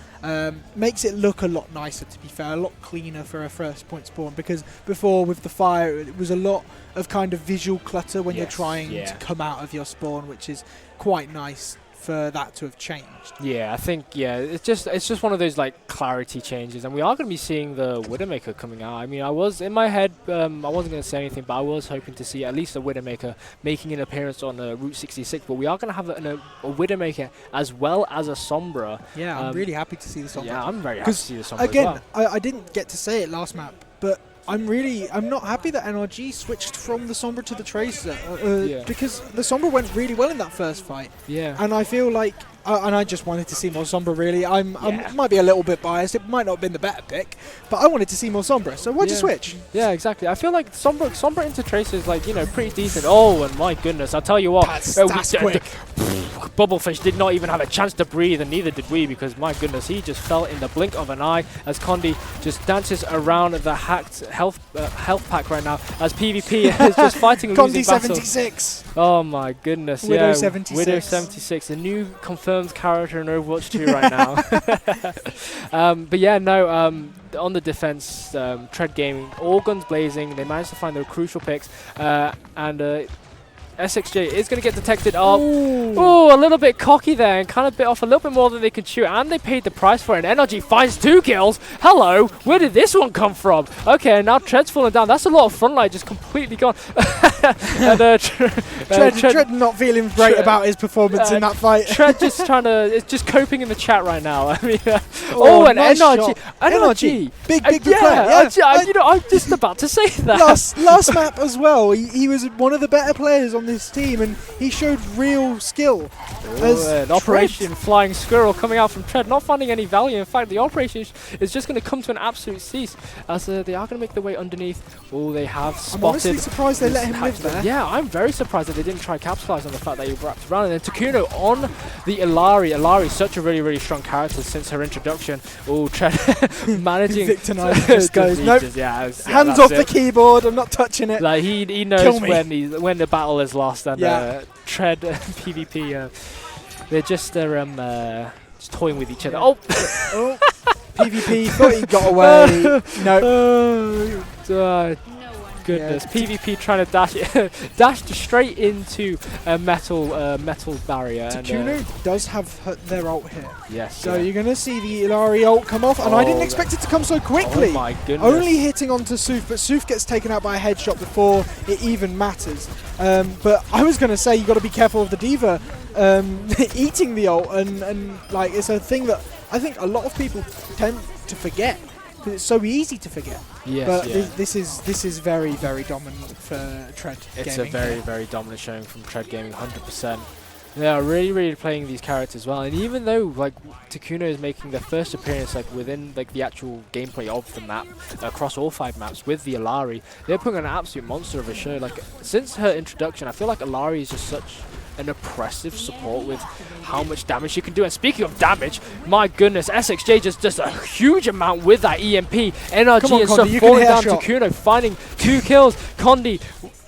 Speaker 2: Makes it look a lot nicer, to be fair, a lot cleaner for a first point spawn, because before with the fire it was a lot of kind of visual clutter when you're trying to come out of your spawn, which is quite nice for that to have changed.
Speaker 1: Yeah, I think it's just one of those like clarity changes, and we are going to be seeing the Widowmaker coming out. I mean, I was in my head, I wasn't going to say anything, but I was hoping to see at least a Widowmaker making an appearance on Route 66. But we are going to have a Widowmaker as well as a Sombra.
Speaker 2: Yeah, I'm really happy to see the Sombra.
Speaker 1: Yeah, I'm very happy to see the Sombra.
Speaker 2: Again,
Speaker 1: as well.
Speaker 2: I didn't get to say it last map, but I'm not happy that NRG switched from the Sombra to the Tracer because the Sombra went really well in that first fight.
Speaker 1: Yeah.
Speaker 2: And I feel like and I just wanted to see more Sombra, really. I might be a little bit biased. It might not have been the better pick, but I wanted to see more Sombra. So why'd you switch?
Speaker 1: Yeah, exactly. I feel like Sombra into Tracer is like, pretty decent. Oh, and my goodness, I'll tell you what.
Speaker 2: That's quick.
Speaker 1: Bubblefish did not even have a chance to breathe, and neither did we, because my goodness, he just fell in the blink of an eye as Condi just dances around the hacked health pack right now as PvP is just fighting a losing battle.
Speaker 2: 76.
Speaker 1: Oh my goodness,
Speaker 2: Widow 76.
Speaker 1: Widow 76, the new confirmed character in Overwatch 2 right now. But yeah, no, on the defense, TREDGAMING, all guns blazing, they managed to find their crucial picks, and SXJ is going to get detected. Oh, a little bit cocky there and kind of bit off a little bit more than they could chew, and they paid the price for it. And NRG finds 2 kills. Hello, where did this one come from? Okay, now Tred's falling down. That's a lot of front line just completely gone. And,
Speaker 2: Tred not feeling great about his performance in that fight.
Speaker 1: Tred just it's just coping in the chat right now. I mean, and nice NRG, NRG,
Speaker 2: big player. Yeah.
Speaker 1: I'm just about to say that.
Speaker 2: Last map as well. He was one of the better players on this team, and he showed real skill.
Speaker 1: An Operation Flying Squirrel coming out from Tred, not finding any value. In fact, the operation is just going to come to an absolute cease as they are going to make their way underneath. Oh, they have spotted.
Speaker 2: I'm honestly surprised they let him live there.
Speaker 1: Yeah, I'm very surprised that they didn't try capitalize on the fact that he wrapped around. And then Takuno on the Illari. Illari is such a really, really strong character since her introduction. Oh, Tred managing.
Speaker 2: Victinizer just goes, nope. Hands off the keyboard. I'm not touching it.
Speaker 1: Like he knows when the battle is lost, and Tred PvP. They're just toying with each other. Oh,
Speaker 2: PvP thought he got away. No.
Speaker 1: Goodness, PvP trying to dash straight into a metal barrier.
Speaker 2: Takuno does have their ult here.
Speaker 1: Yes.
Speaker 2: So you're going to see the Illari ult come off, and I didn't expect it to come so quickly.
Speaker 1: Oh my goodness.
Speaker 2: Only hitting onto Soof, but Soof gets taken out by a headshot before it even matters. But I was going to say you got to be careful of the D.Va eating the ult, and like it's a thing that I think a lot of people tend to forget. Because it's so easy to forget.
Speaker 1: Yes,
Speaker 2: but this is very, very dominant for TREDGAMING.
Speaker 1: It's a very, very dominant showing from TREDGAMING, 100%. They are really, really playing these characters well, and even though like Takuno is making their first appearance within the actual gameplay of the map across all 5 maps with the Illari, they're putting an absolute monster of a show. Like since her introduction, I feel like Illari is just such an oppressive support with how much damage she can do. And speaking of damage, my goodness, SXJ just does a huge amount with that EMP. NRG and stuff falling down to Takuno, finding 2 kills. Condi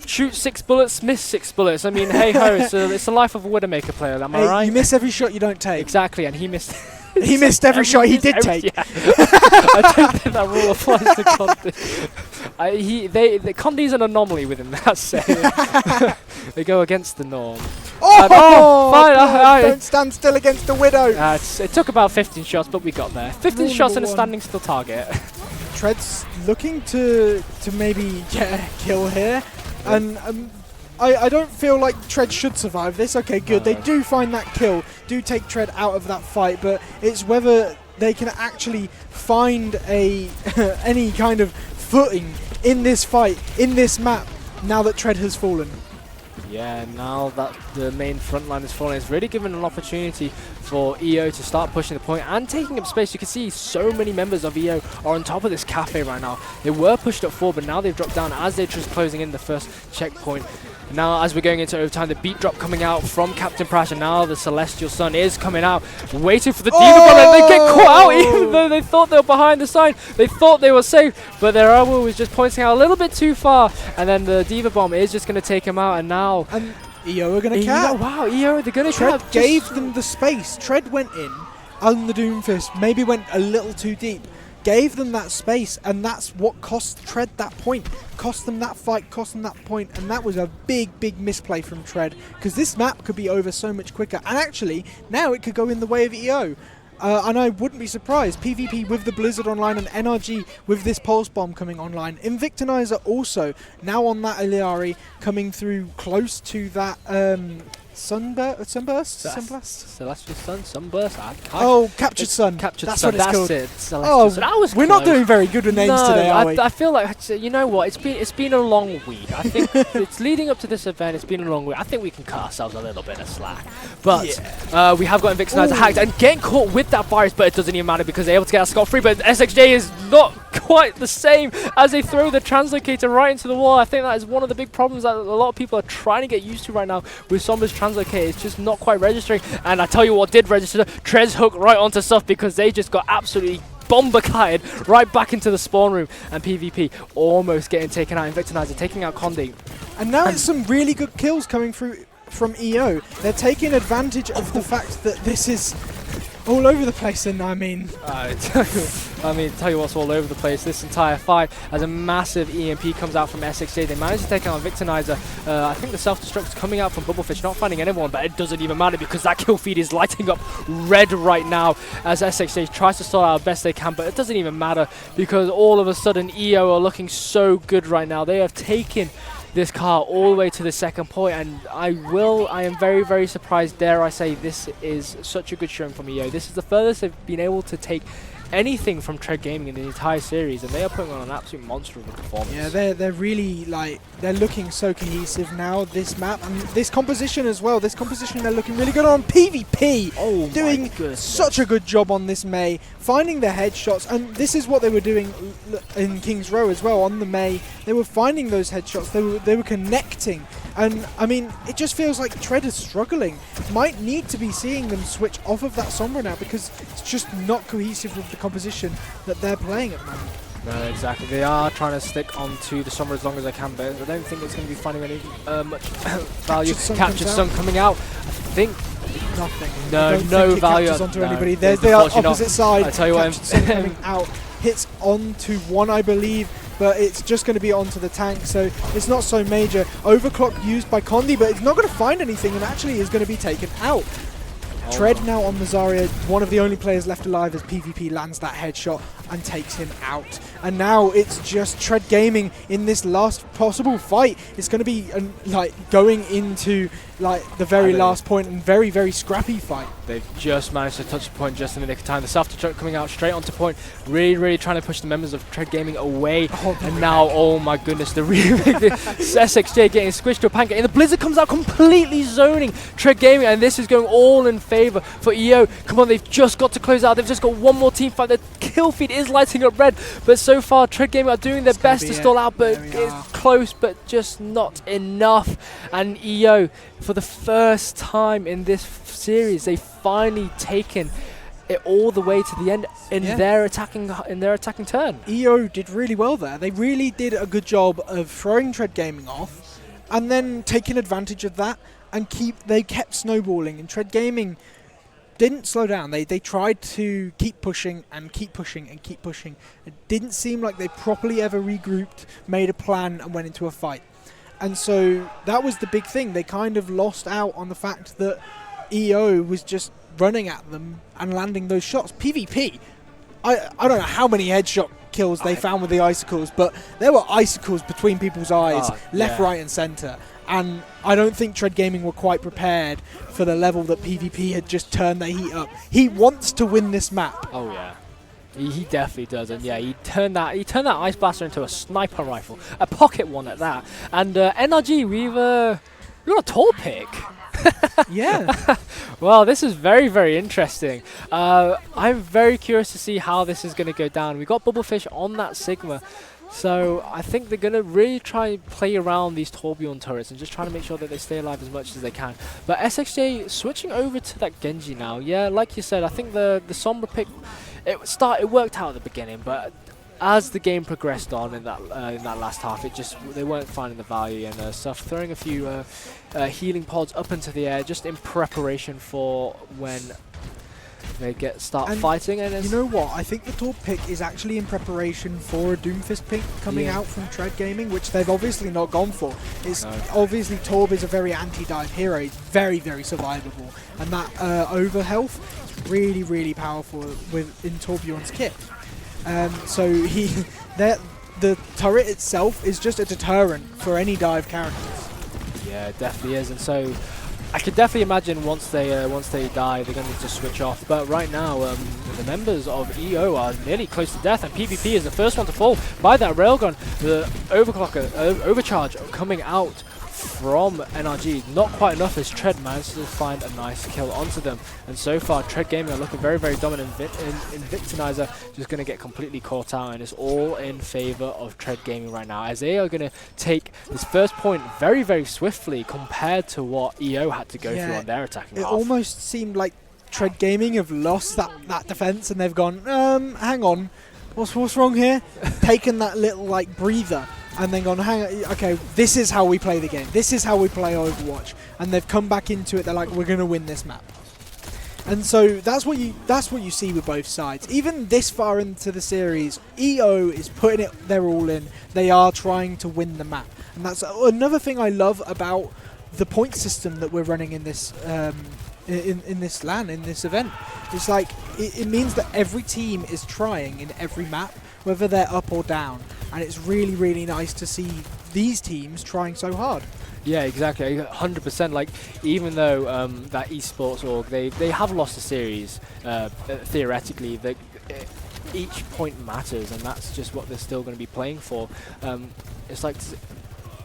Speaker 1: shoots 6 bullets, miss 6 bullets. I mean, hey ho, it's the life of a Widowmaker player, am I right?
Speaker 2: You miss every shot you don't take.
Speaker 1: Exactly, and he missed.
Speaker 2: He missed every shot he did take.
Speaker 1: Yeah. I don't think that rule applies to Condi. Condi's an anomaly within that saying. They go against the norm.
Speaker 2: Fine. Don't stand still against the Widow.
Speaker 1: It took about 15 shots, but we got there. 15 shots and a standing still target.
Speaker 2: Tred's looking to maybe get a kill here, and I don't feel like Tred should survive this. Okay, good. They do find that kill, do take Tred out of that fight, but it's whether they can actually find any kind of footing in this fight, in this map, now that Tred has fallen.
Speaker 1: Yeah, now that the main front line is falling, it's really given an opportunity for EO to start pushing the point and taking up space. You can see so many members of EO are on top of this cafe right now. They were pushed up 4, but now they've dropped down as they're just closing in the first checkpoint. Now, as we're going into overtime, the beat drop coming out from Captain Prash, and now the Celestial Sun is coming out, waiting for the D.Va bomb, and they get caught out even though they thought they were behind the sign. They thought they were safe, but their elbow was just pointing out a little bit too far, and then the D.Va bomb is just going to take him out, and now...
Speaker 2: And EO are going to cap.
Speaker 1: Wow, EO, they're going to
Speaker 2: cap.
Speaker 1: Tred
Speaker 2: gave them the space. Tred went in on the Doomfist, maybe went a little too deep. Gave them that space, and that's what cost Tred that point. Cost them that fight, cost them that point, and that was a big, big misplay from Tred, because this map could be over so much quicker, and actually, now it could go in the way of EO. And I wouldn't be surprised. PvP with the Blizzard online and NRG with this Pulse Bomb coming online. Invictinizer also now on that Illari, coming through close to that Sunburst?
Speaker 1: Celestial Sun, Sunburst.
Speaker 2: Captured Sun.
Speaker 1: Captured
Speaker 2: That's
Speaker 1: Sun.
Speaker 2: what it's
Speaker 1: That's
Speaker 2: called.
Speaker 1: it. Celestial Sun. That was
Speaker 2: we're not
Speaker 1: close.
Speaker 2: doing very good with names today, are we?
Speaker 1: I feel like, you know what? It's been a long week. I think it's leading up to this event. It's been a long week. I think we can cut ourselves a little bit of slack. But we have got Invictinizer hacked and getting caught with that virus, but it doesn't even matter because they're able to get us scot-free. But SXJ is not quite the same as they throw the translocator right into the wall. I think that is one of the big problems that a lot of people are trying to get used to right now with Sombra's translocator. It's just not quite registering. And I tell you what did register, Trez hook right onto Suff because they just got absolutely bomber-clatted right back into the spawn room, and PvP almost getting taken out. Invictinizer taking out Condi.
Speaker 2: And now it's some really good kills coming through from EO. They're taking advantage of the fact that this is all over the place, and I mean,
Speaker 1: tell you what's all over the place. This entire fight, as a massive EMP comes out from SXJ, they managed to take out Victinizer. I think the self-destruct's coming out from Bubblefish, not finding anyone, but it doesn't even matter because that kill feed is lighting up red right now as SXJ tries to start out as best they can, but it doesn't even matter because all of a sudden EO are looking so good right now. They have taken this car all the way to the second point, and I am very, very surprised, dare I say, this is such a good showing from EO. This is the furthest they've been able to take anything from TREDGAMING in the entire series, and they are putting on an absolute monster of a performance.
Speaker 2: Yeah, they're really, they're looking so cohesive now, this map, and this composition as well. This composition they're looking really good on. PvP doing such a good job on this Mei, finding their headshots, and this is what they were doing in King's Row as well, on the Mei. They were finding those headshots, they were connecting, and I mean, it just feels like Tred is struggling. Might need to be seeing them switch off of that Sombra now because it's just not cohesive with the composition that they're playing at the moment.
Speaker 1: No, exactly. They are trying to stick onto the Sombra as long as they can, but I don't think it's going to be finding any much value. Captured Sun coming out. I think
Speaker 2: nothing.
Speaker 1: No value
Speaker 2: onto anybody. They are opposite side.
Speaker 1: I tell you what,
Speaker 2: Sun coming out hits onto one, I believe, but it's just going to be onto the tank, so it's not so major. Overclock used by Condi, but it's not going to find anything and actually is going to be taken out. Tred now on the Zarya, one of the only players left alive as PvP lands that headshot and takes him out. And now it's just TREDGAMING in this last possible fight. It's going to be going into the very last point and very, very scrappy fight.
Speaker 1: They've just managed to touch the point just in the nick of time. The self-destruct coming out straight onto point, really, really trying to push the members of TREDGAMING away. And now, oh my goodness, the SXJ getting squished to a pancake. And the Blizzard comes out completely zoning TREDGAMING, and this is going all in favor for EO. Come on, they've just got to close out. They've just got one more team fight. The kill feed is lighting up red, but so far TREDGAMING are doing their best to stall out, but it's close, but just not enough. And EO, for the first time in this series, they've finally taken it all the way to the end in their attacking turn.
Speaker 2: EO did really well there. They really did a good job of throwing TREDGAMING off and then taking advantage of that, and they kept snowballing, and TREDGAMING didn't slow down. They tried to keep pushing and keep pushing and keep pushing. It didn't seem like they properly ever regrouped, made a plan and went into a fight. And so that was the big thing. They kind of lost out on the fact that EO was just running at them and landing those shots. PvP, I don't know how many headshot kills they found with the icicles, but there were icicles between people's eyes, left, right and centre. And I don't think TREDGAMING were quite prepared for the level that PvP had just turned their heat up. He wants to win this map.
Speaker 1: Oh yeah. He definitely does, and yeah, he turned that Ice Blaster into a sniper rifle, a pocket one at that. And NRG, we got a tall pick.
Speaker 2: Yeah.
Speaker 1: Well, this is very, very interesting. I'm very curious to see how this is going to go down. We got Bubblefish on that Sigma, so I think they're going to really try and play around these Torbjorn turrets and just trying to make sure that they stay alive as much as they can. But SXJ switching over to that Genji now. Yeah, like you said, I think the Sombra pick, it worked out at the beginning, but as the game progressed on in that last half, they weren't finding the value and stuff. Throwing a few healing pods up into the air just in preparation for when they start fighting. And
Speaker 2: you know what? I think the Torb pick is actually in preparation for a Doomfist pick coming out from TREDGAMING, which they've obviously not gone for. Obviously Torb is a very anti-dive hero. He's very, very survivable, and that over health is really, really powerful in Torbjorn's kit. So the turret itself is just a deterrent for any dive characters.
Speaker 1: Yeah, it definitely is. And so I could definitely imagine once they die, they're going to just switch off. But right now, the members of EO are nearly close to death, and PvP is the first one to fall by that railgun. The overcharge coming out from NRG, not quite enough as Tred managed to find a nice kill onto them. And so far, Tred Gaming are looking very, very dominant. Victinizer just going to get completely caught out, and it's all in favor of Tred Gaming right now, as they are going to take this first point very, very swiftly compared to what EO had to go through on their attacking half.
Speaker 2: It almost seemed like Tred Gaming have lost that defense, and they've gone, hang on, what's wrong here? Taken that little like breather, and then gone, okay, this is how we play the game. This is how we play Overwatch. And they've come back into it. They're like, we're going to win this map. And so that's what you see with both sides. Even this far into the series, EO is putting it their all in. They are trying to win the map. And that's another thing I love about the point system that we're running in this in this LAN, in this event. It's like, it means that every team is trying in every map, whether they're up or down. And it's really, really nice to see these teams trying so hard.
Speaker 1: Yeah, exactly, 100%. Like, even though that Esports org, they have lost the series, theoretically, each point matters, and that's just what they're still going to be playing for. It's like,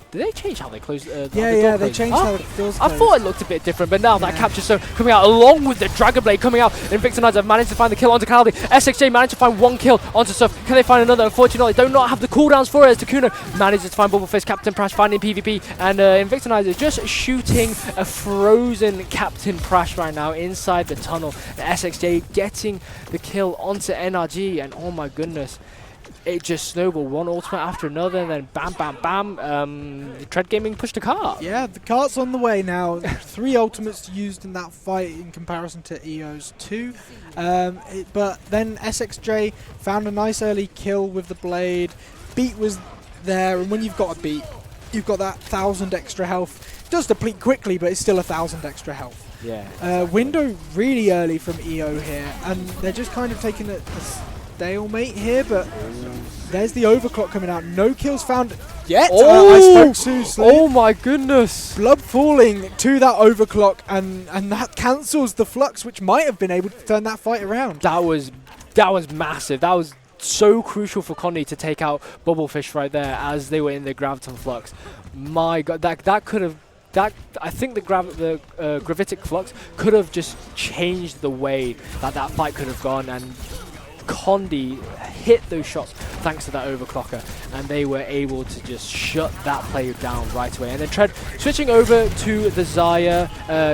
Speaker 1: did they change how they close?
Speaker 2: They changed how the doors close.
Speaker 1: I thought it looked a bit different, but now that capture zone coming out along with the Dragon Blade coming out, and Victinizer have managed to find the kill onto Cloudy. SXJ managed to find one kill onto Stuff. Can they find another? Unfortunately, they do not have the cooldowns for it, as Takuno manages to find Bubbleface, Captain Prash finding PvP, and Victinizer just shooting a frozen Captain Prash right now inside the tunnel. And SXJ getting the kill onto NRG, and oh my goodness, it just snowballed, one ultimate after another, and then bam, bam, bam. Tred Gaming pushed the cart.
Speaker 2: Yeah, the cart's on the way now. 3 ultimates used in that fight in comparison to EO's 2. But then SXJ found a nice early kill with the blade. Beat was there, and when you've got a beat, you've got that 1,000 extra health. It does deplete quickly, but it's still 1,000 extra health.
Speaker 1: Yeah.
Speaker 2: Window really early from EO here, and they're just kind of taking a stalemate here, but there's the overclock coming out. No kills found yet. I spoke too soon.
Speaker 1: Oh my goodness.
Speaker 2: Blood falling to that overclock, and that cancels the flux, which might have been able to turn that fight around.
Speaker 1: That was massive. That was so crucial for Connie to take out Bubblefish right there as they were in the Graviton Flux. My God, that could have. I think the gravitic flux could have just changed the way that fight could have gone, and Condi hit those shots thanks to that overclocker, and they were able to just shut that play down right away. And then Tred switching over to the Xayah,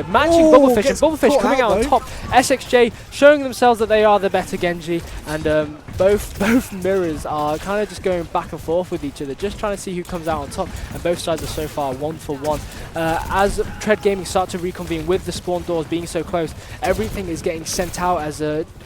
Speaker 1: matching Bubblefish, and Bubblefish coming out on top. SXJ showing themselves that they are the better Genji, and both mirrors are kind of just going back and forth with each other, just trying to see who comes out on top, and both sides are so far 1 for 1. As Tred Gaming start to reconvene with the spawn doors being so close, everything is getting sent out as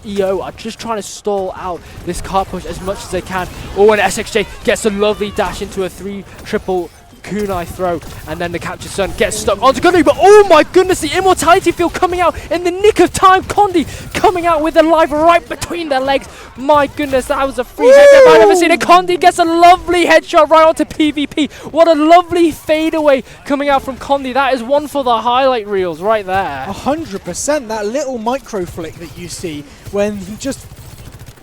Speaker 1: EO are just trying to stall out this car push as much as they can. Oh, and SXJ gets a lovely dash into a 3-triple kunai throw, and then the captured son gets stuck onto Condi, but oh my goodness, the immortality field coming out in the nick of time. Condi coming out with the life right between their legs. My goodness, that was a free headshot I've ever seen. And Condi gets a lovely headshot right onto PvP. What a lovely fadeaway coming out from Condi. That is one for the highlight reels right there.
Speaker 2: 100%. That little micro flick that you see when he just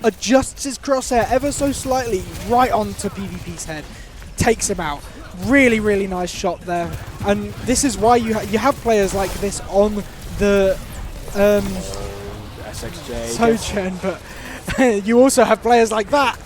Speaker 2: adjusts his crosshair ever so slightly right onto PvP's head, takes him out. Really, really nice shot there, and this is why you have players like this on the
Speaker 1: SXJ
Speaker 2: Sojourn, but you also have players like that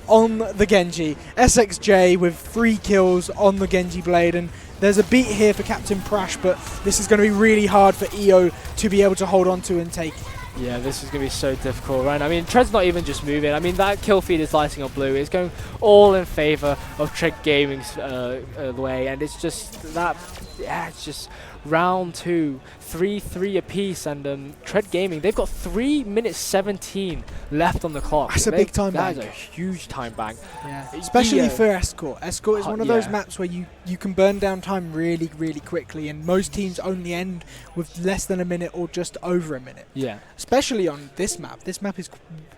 Speaker 2: on the Genji. SXJ with 3 kills on the Genji Blade, and there's a beat here for Captain Prash, but this is going to be really hard for EO to be able to hold on to and take.
Speaker 1: Yeah, this is going to be so difficult, right? I mean, Tred's not even just moving. I mean, that kill feed is lighting up blue. It's going all in favor of Tred Gaming's way, and it's just that, yeah, it's just round 2, 3-3 apiece, and Tred Gaming, they've got 3 minutes 17 left on the clock.
Speaker 2: That's a big time bank.
Speaker 1: That is a huge time bank.
Speaker 2: Yeah, especially for Escort. Escort is one of those maps where you can burn down time really, really quickly, and most teams only end with less than a minute or just over a minute.
Speaker 1: Yeah.
Speaker 2: Especially on this map. This map is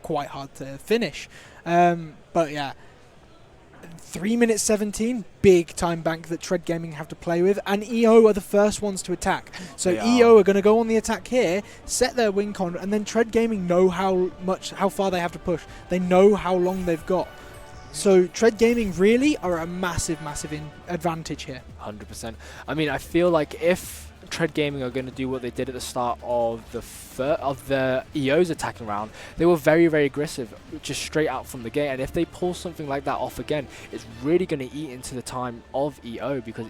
Speaker 2: quite hard to finish. But yeah, 3 minutes 17, big time bank that TREDGAMING have to play with, and EO are the first ones to attack. So EO are going to go on the attack here, set their win con, and then TREDGAMING know how far they have to push. They know how long they've got. So TREDGAMING really are a massive advantage here.
Speaker 1: 100%. I mean, I feel like if TREDGAMING are going to do what they did at the start of the EO's attacking round, they were very, very aggressive, just straight out from the gate. And if they pull something like that off again, it's really going to eat into the time of EO, because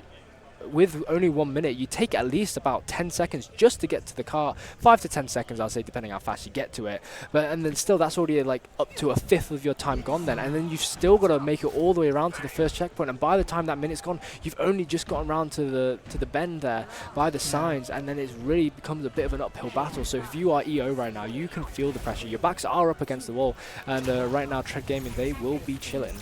Speaker 1: with only 1 minute, you take at least about 10 seconds just to get to the car. 5 to 10 seconds, I'll say, depending how fast you get to it. And then still, that's already like up to a fifth of your time gone then. And then you've still got to make it all the way around to the first checkpoint. And by the time that minute's gone, you've only just gotten around to the bend there by the signs. And then it really becomes a bit of an uphill battle. So if you are EO right now, you can feel the pressure. Your backs are up against the wall. And right now, TREDGAMING, they will be chilling.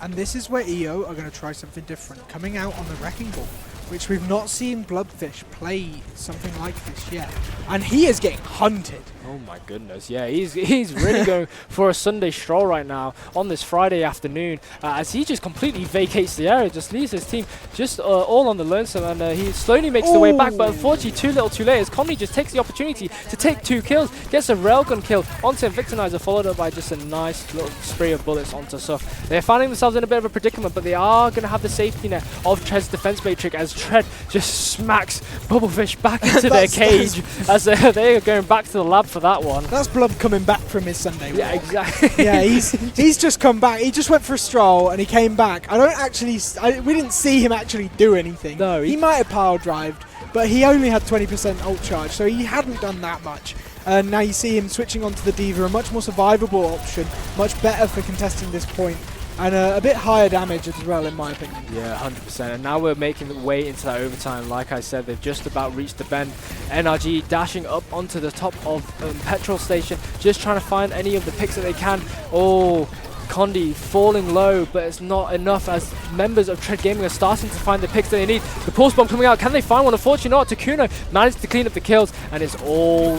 Speaker 2: And this is where EO are going to try something different, coming out on the Wrecking Ball, which we've not seen Bloodfish play something like this yet. And he is getting hunted.
Speaker 1: Oh my goodness, yeah, he's really going for a Sunday stroll right now on this Friday afternoon, as he just completely vacates the area, just leaves his team just all on the lonesome, and he slowly makes the way back, but unfortunately too little too late, as Conley just takes the opportunity to take 2 kills, gets a railgun kill onto Victimizer, followed up by just a nice little spray of bullets onto Suff. They're finding themselves in a bit of a predicament, but they are going to have the safety net of Tred's defense matrix, as Tred just smacks Bubblefish back into their cage, as they are going back to the lab for that one.
Speaker 2: That's Blub coming back from his Sunday walk.
Speaker 1: Yeah, exactly.
Speaker 2: Yeah, he's just come back. He just went for a stroll and he came back. We didn't see him actually do anything.
Speaker 1: No,
Speaker 2: he might have power drived, but he only had 20% ult charge, so he hadn't done that much. And now you see him switching onto the D.Va, a much more survivable option, much better for contesting this point. And a bit higher damage as well, in my opinion.
Speaker 1: Yeah, 100%. And now we're making the way into that overtime. Like I said, they've just about reached the bend. NRG dashing up onto the top of petrol station, just trying to find any of the picks that they can. Oh, Condi falling low, but it's not enough, as members of TREDGAMING are starting to find the picks that they need. The pulse bomb coming out. Can they find one? Unfortunately not. Takuno managed to clean up the kills, and it's all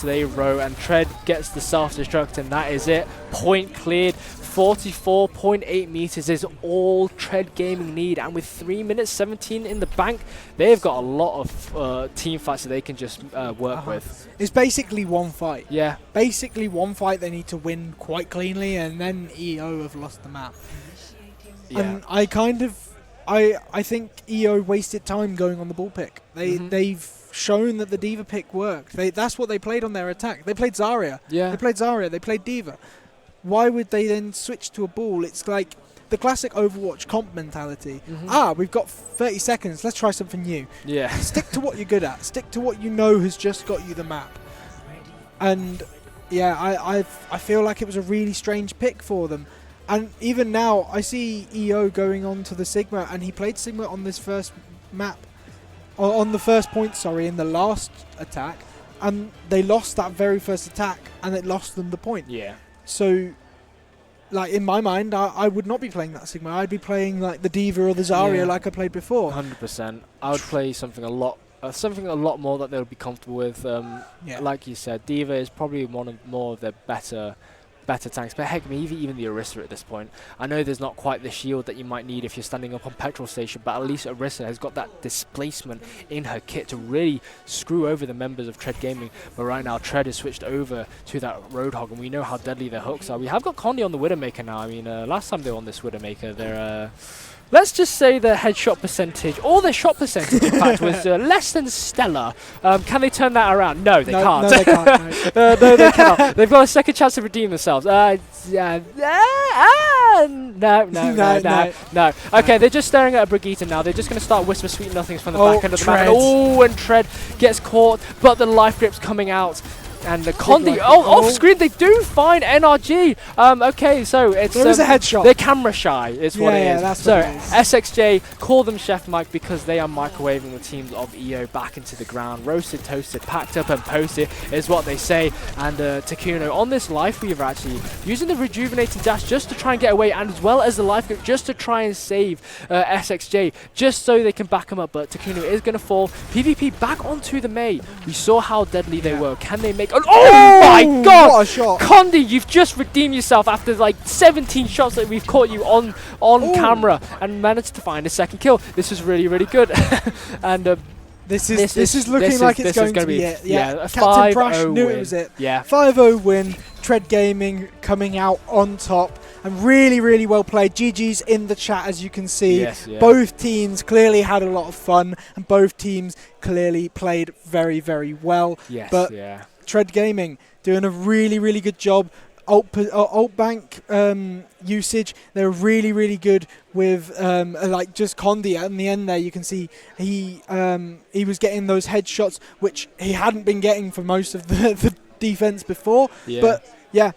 Speaker 1: they row, and Tred gets the self-destruct, and that is it. Point cleared. 44.8 meters is all TREDGAMING need, and with 3 minutes 17 in the bank, they've got a lot of team fights that they can just work with.
Speaker 2: It's basically one fight.
Speaker 1: Yeah.
Speaker 2: Basically one fight they need to win quite cleanly, and then EO have lost the map.
Speaker 1: Yeah.
Speaker 2: And I think EO wasted time going on the ball pick. They've shown that the D.Va pick worked. That's what they played on their attack. They played Zarya.
Speaker 1: Yeah.
Speaker 2: They played Zarya. They played D.Va. Why would they then switch to a ball? It's like the classic Overwatch comp mentality. We've got 30 seconds, let's try something new.
Speaker 1: Yeah.
Speaker 2: Stick to what you're good at. Stick to what you know has just got you the map. And yeah, I feel like it was a really strange pick for them. And even now, I see EO going on to the Sigma, and he played Sigma on this first map, on the first point, sorry, in the last attack, and they lost that very first attack, and it lost them the point.
Speaker 1: Yeah.
Speaker 2: So, like, in my mind, I would not be playing that Sigma. I'd be playing like the D.Va or the Zarya like I played before.
Speaker 1: 100%. I would play something a lot more that they would be comfortable with. Like you said, D.Va is probably more of their better tanks, but heck, maybe even the Orisa at this point. I know there's not quite the shield that you might need if you're standing up on petrol station, but at least Orisa has got that displacement in her kit to really screw over the members of TREDGAMING. But right now, Tred has switched over to that Roadhog, and we know how deadly their hooks are. We have got Condi on the Widowmaker now. I mean, last time they were on this Widowmaker, they're let's just say their headshot percentage, or their shot percentage, in fact, was less than stellar. Can they turn that around? No, they can't.
Speaker 2: No, they can't.
Speaker 1: No, they cannot. They've got a second chance to redeem themselves. No. Okay, they're just staring at a Brigitte now. They're just going to start whisper sweet nothings from the back end of the map. And Tred gets caught, but the life grip's coming out. And the Condi, off screen, they do find NRG. Okay, so it's
Speaker 2: there is a headshot.
Speaker 1: They're camera shy, is what it is.
Speaker 2: That's
Speaker 1: so
Speaker 2: what it is.
Speaker 1: SXJ, call them Chef Mike, because they are microwaving the teams of EO back into the ground. Roasted, toasted, packed up and posted is what they say. And Takuno on this life weaver actually using the rejuvenating dash just to try and get away, and as well as the life grip just to try and save SXJ, just so they can back him up. But Takuno is going to fall. PvP back onto the Mei. We saw how deadly they were. Can they make... And oh my god!
Speaker 2: What a shot!
Speaker 1: Condi, you've just redeemed yourself after like 17 shots that we've caught you on camera and managed to find a second kill. This is really, really good. And
Speaker 2: this is looking like it's going to be it.
Speaker 1: Yeah, a
Speaker 2: Captain Brash
Speaker 1: 5-0
Speaker 2: knew
Speaker 1: win.
Speaker 2: it was it.
Speaker 1: Yeah.
Speaker 2: 5-0 win. Tred Gaming coming out on top. And really, really well played. GG's in the chat, as you can see.
Speaker 1: Yes, yeah.
Speaker 2: Both teams clearly had a lot of fun, and both teams clearly played very, very well.
Speaker 1: Yes,
Speaker 2: but
Speaker 1: yeah.
Speaker 2: Tred Gaming doing a really, really good job. Alt bank usage, they're really, really good with like just Condi in the end there. You can see he was getting those headshots, which he hadn't been getting for most of the defense before.
Speaker 1: Yeah.
Speaker 2: But yeah,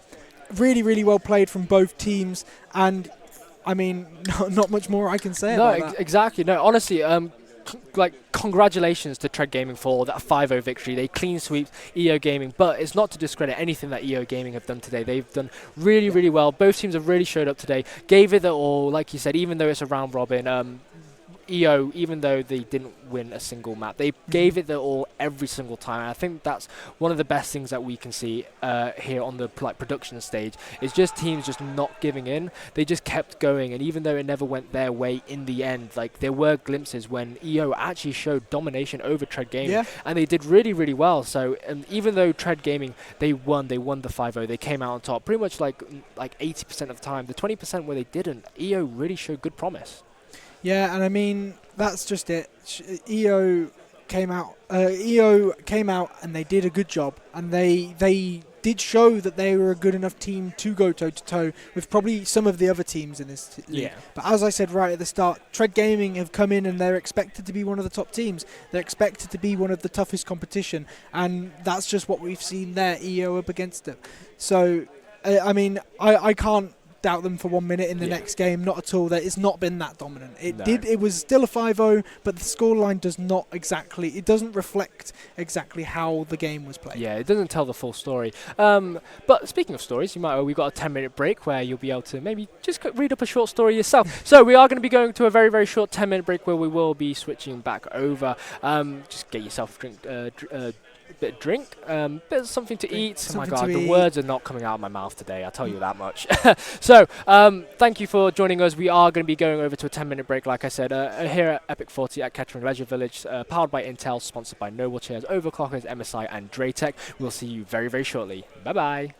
Speaker 2: really, really well played from both teams, and I mean, not much more I can say about that.
Speaker 1: Exactly. No, honestly, like congratulations to Tred Gaming for that 5-0 victory. They clean sweeped EO Gaming, but it's not to discredit anything that EO Gaming have done today. They've done really, really well. Both teams have really showed up today, gave it their all. Like you said, even though it's a round robin, EO, even though they didn't win a single map, they gave it their all every single time. And I think that's one of the best things that we can see here on the production stage. Is just teams just not giving in. They just kept going, and even though it never went their way in the end, like there were glimpses when EO actually showed domination over Tred Gaming, and they did really, really well. So even though Tred Gaming they won the 5-0, they came out on top pretty much like 80% of the time. The 20% where they didn't, EO really showed good promise.
Speaker 2: Yeah, and I mean that's just it. EO came out. And they did a good job, and they did show that they were a good enough team to go toe to toe with probably some of the other teams in this league.
Speaker 1: Yeah.
Speaker 2: But as I said right at the start, Tred Gaming have come in and they're expected to be one of the top teams. They're expected to be one of the toughest competition, and that's just what we've seen there. EO up against them. So I mean, I can't doubt them for 1 minute in the next game, not at all. It's not been that dominant. It was still a 5-0, but the scoreline doesn't reflect exactly how the game was played.
Speaker 1: Yeah, it doesn't tell the full story. But speaking of stories, we've got a 10-minute break where you'll be able to maybe just read up a short story yourself. So we are going to be going to a very, very short 10-minute break where we will be switching back over. Just get yourself a bit of drink, bit of something to eat. Oh my god, the words are not coming out of my mouth today, I'll tell you that much. So, thank you for joining us. We are going to be going over to a 10-minute break, like I said, here at Epic 40 at Kettering Leisure Village, powered by Intel, sponsored by Noble Chairs, Overclockers, MSI and Draytech. We'll see you very, very shortly. Bye-bye.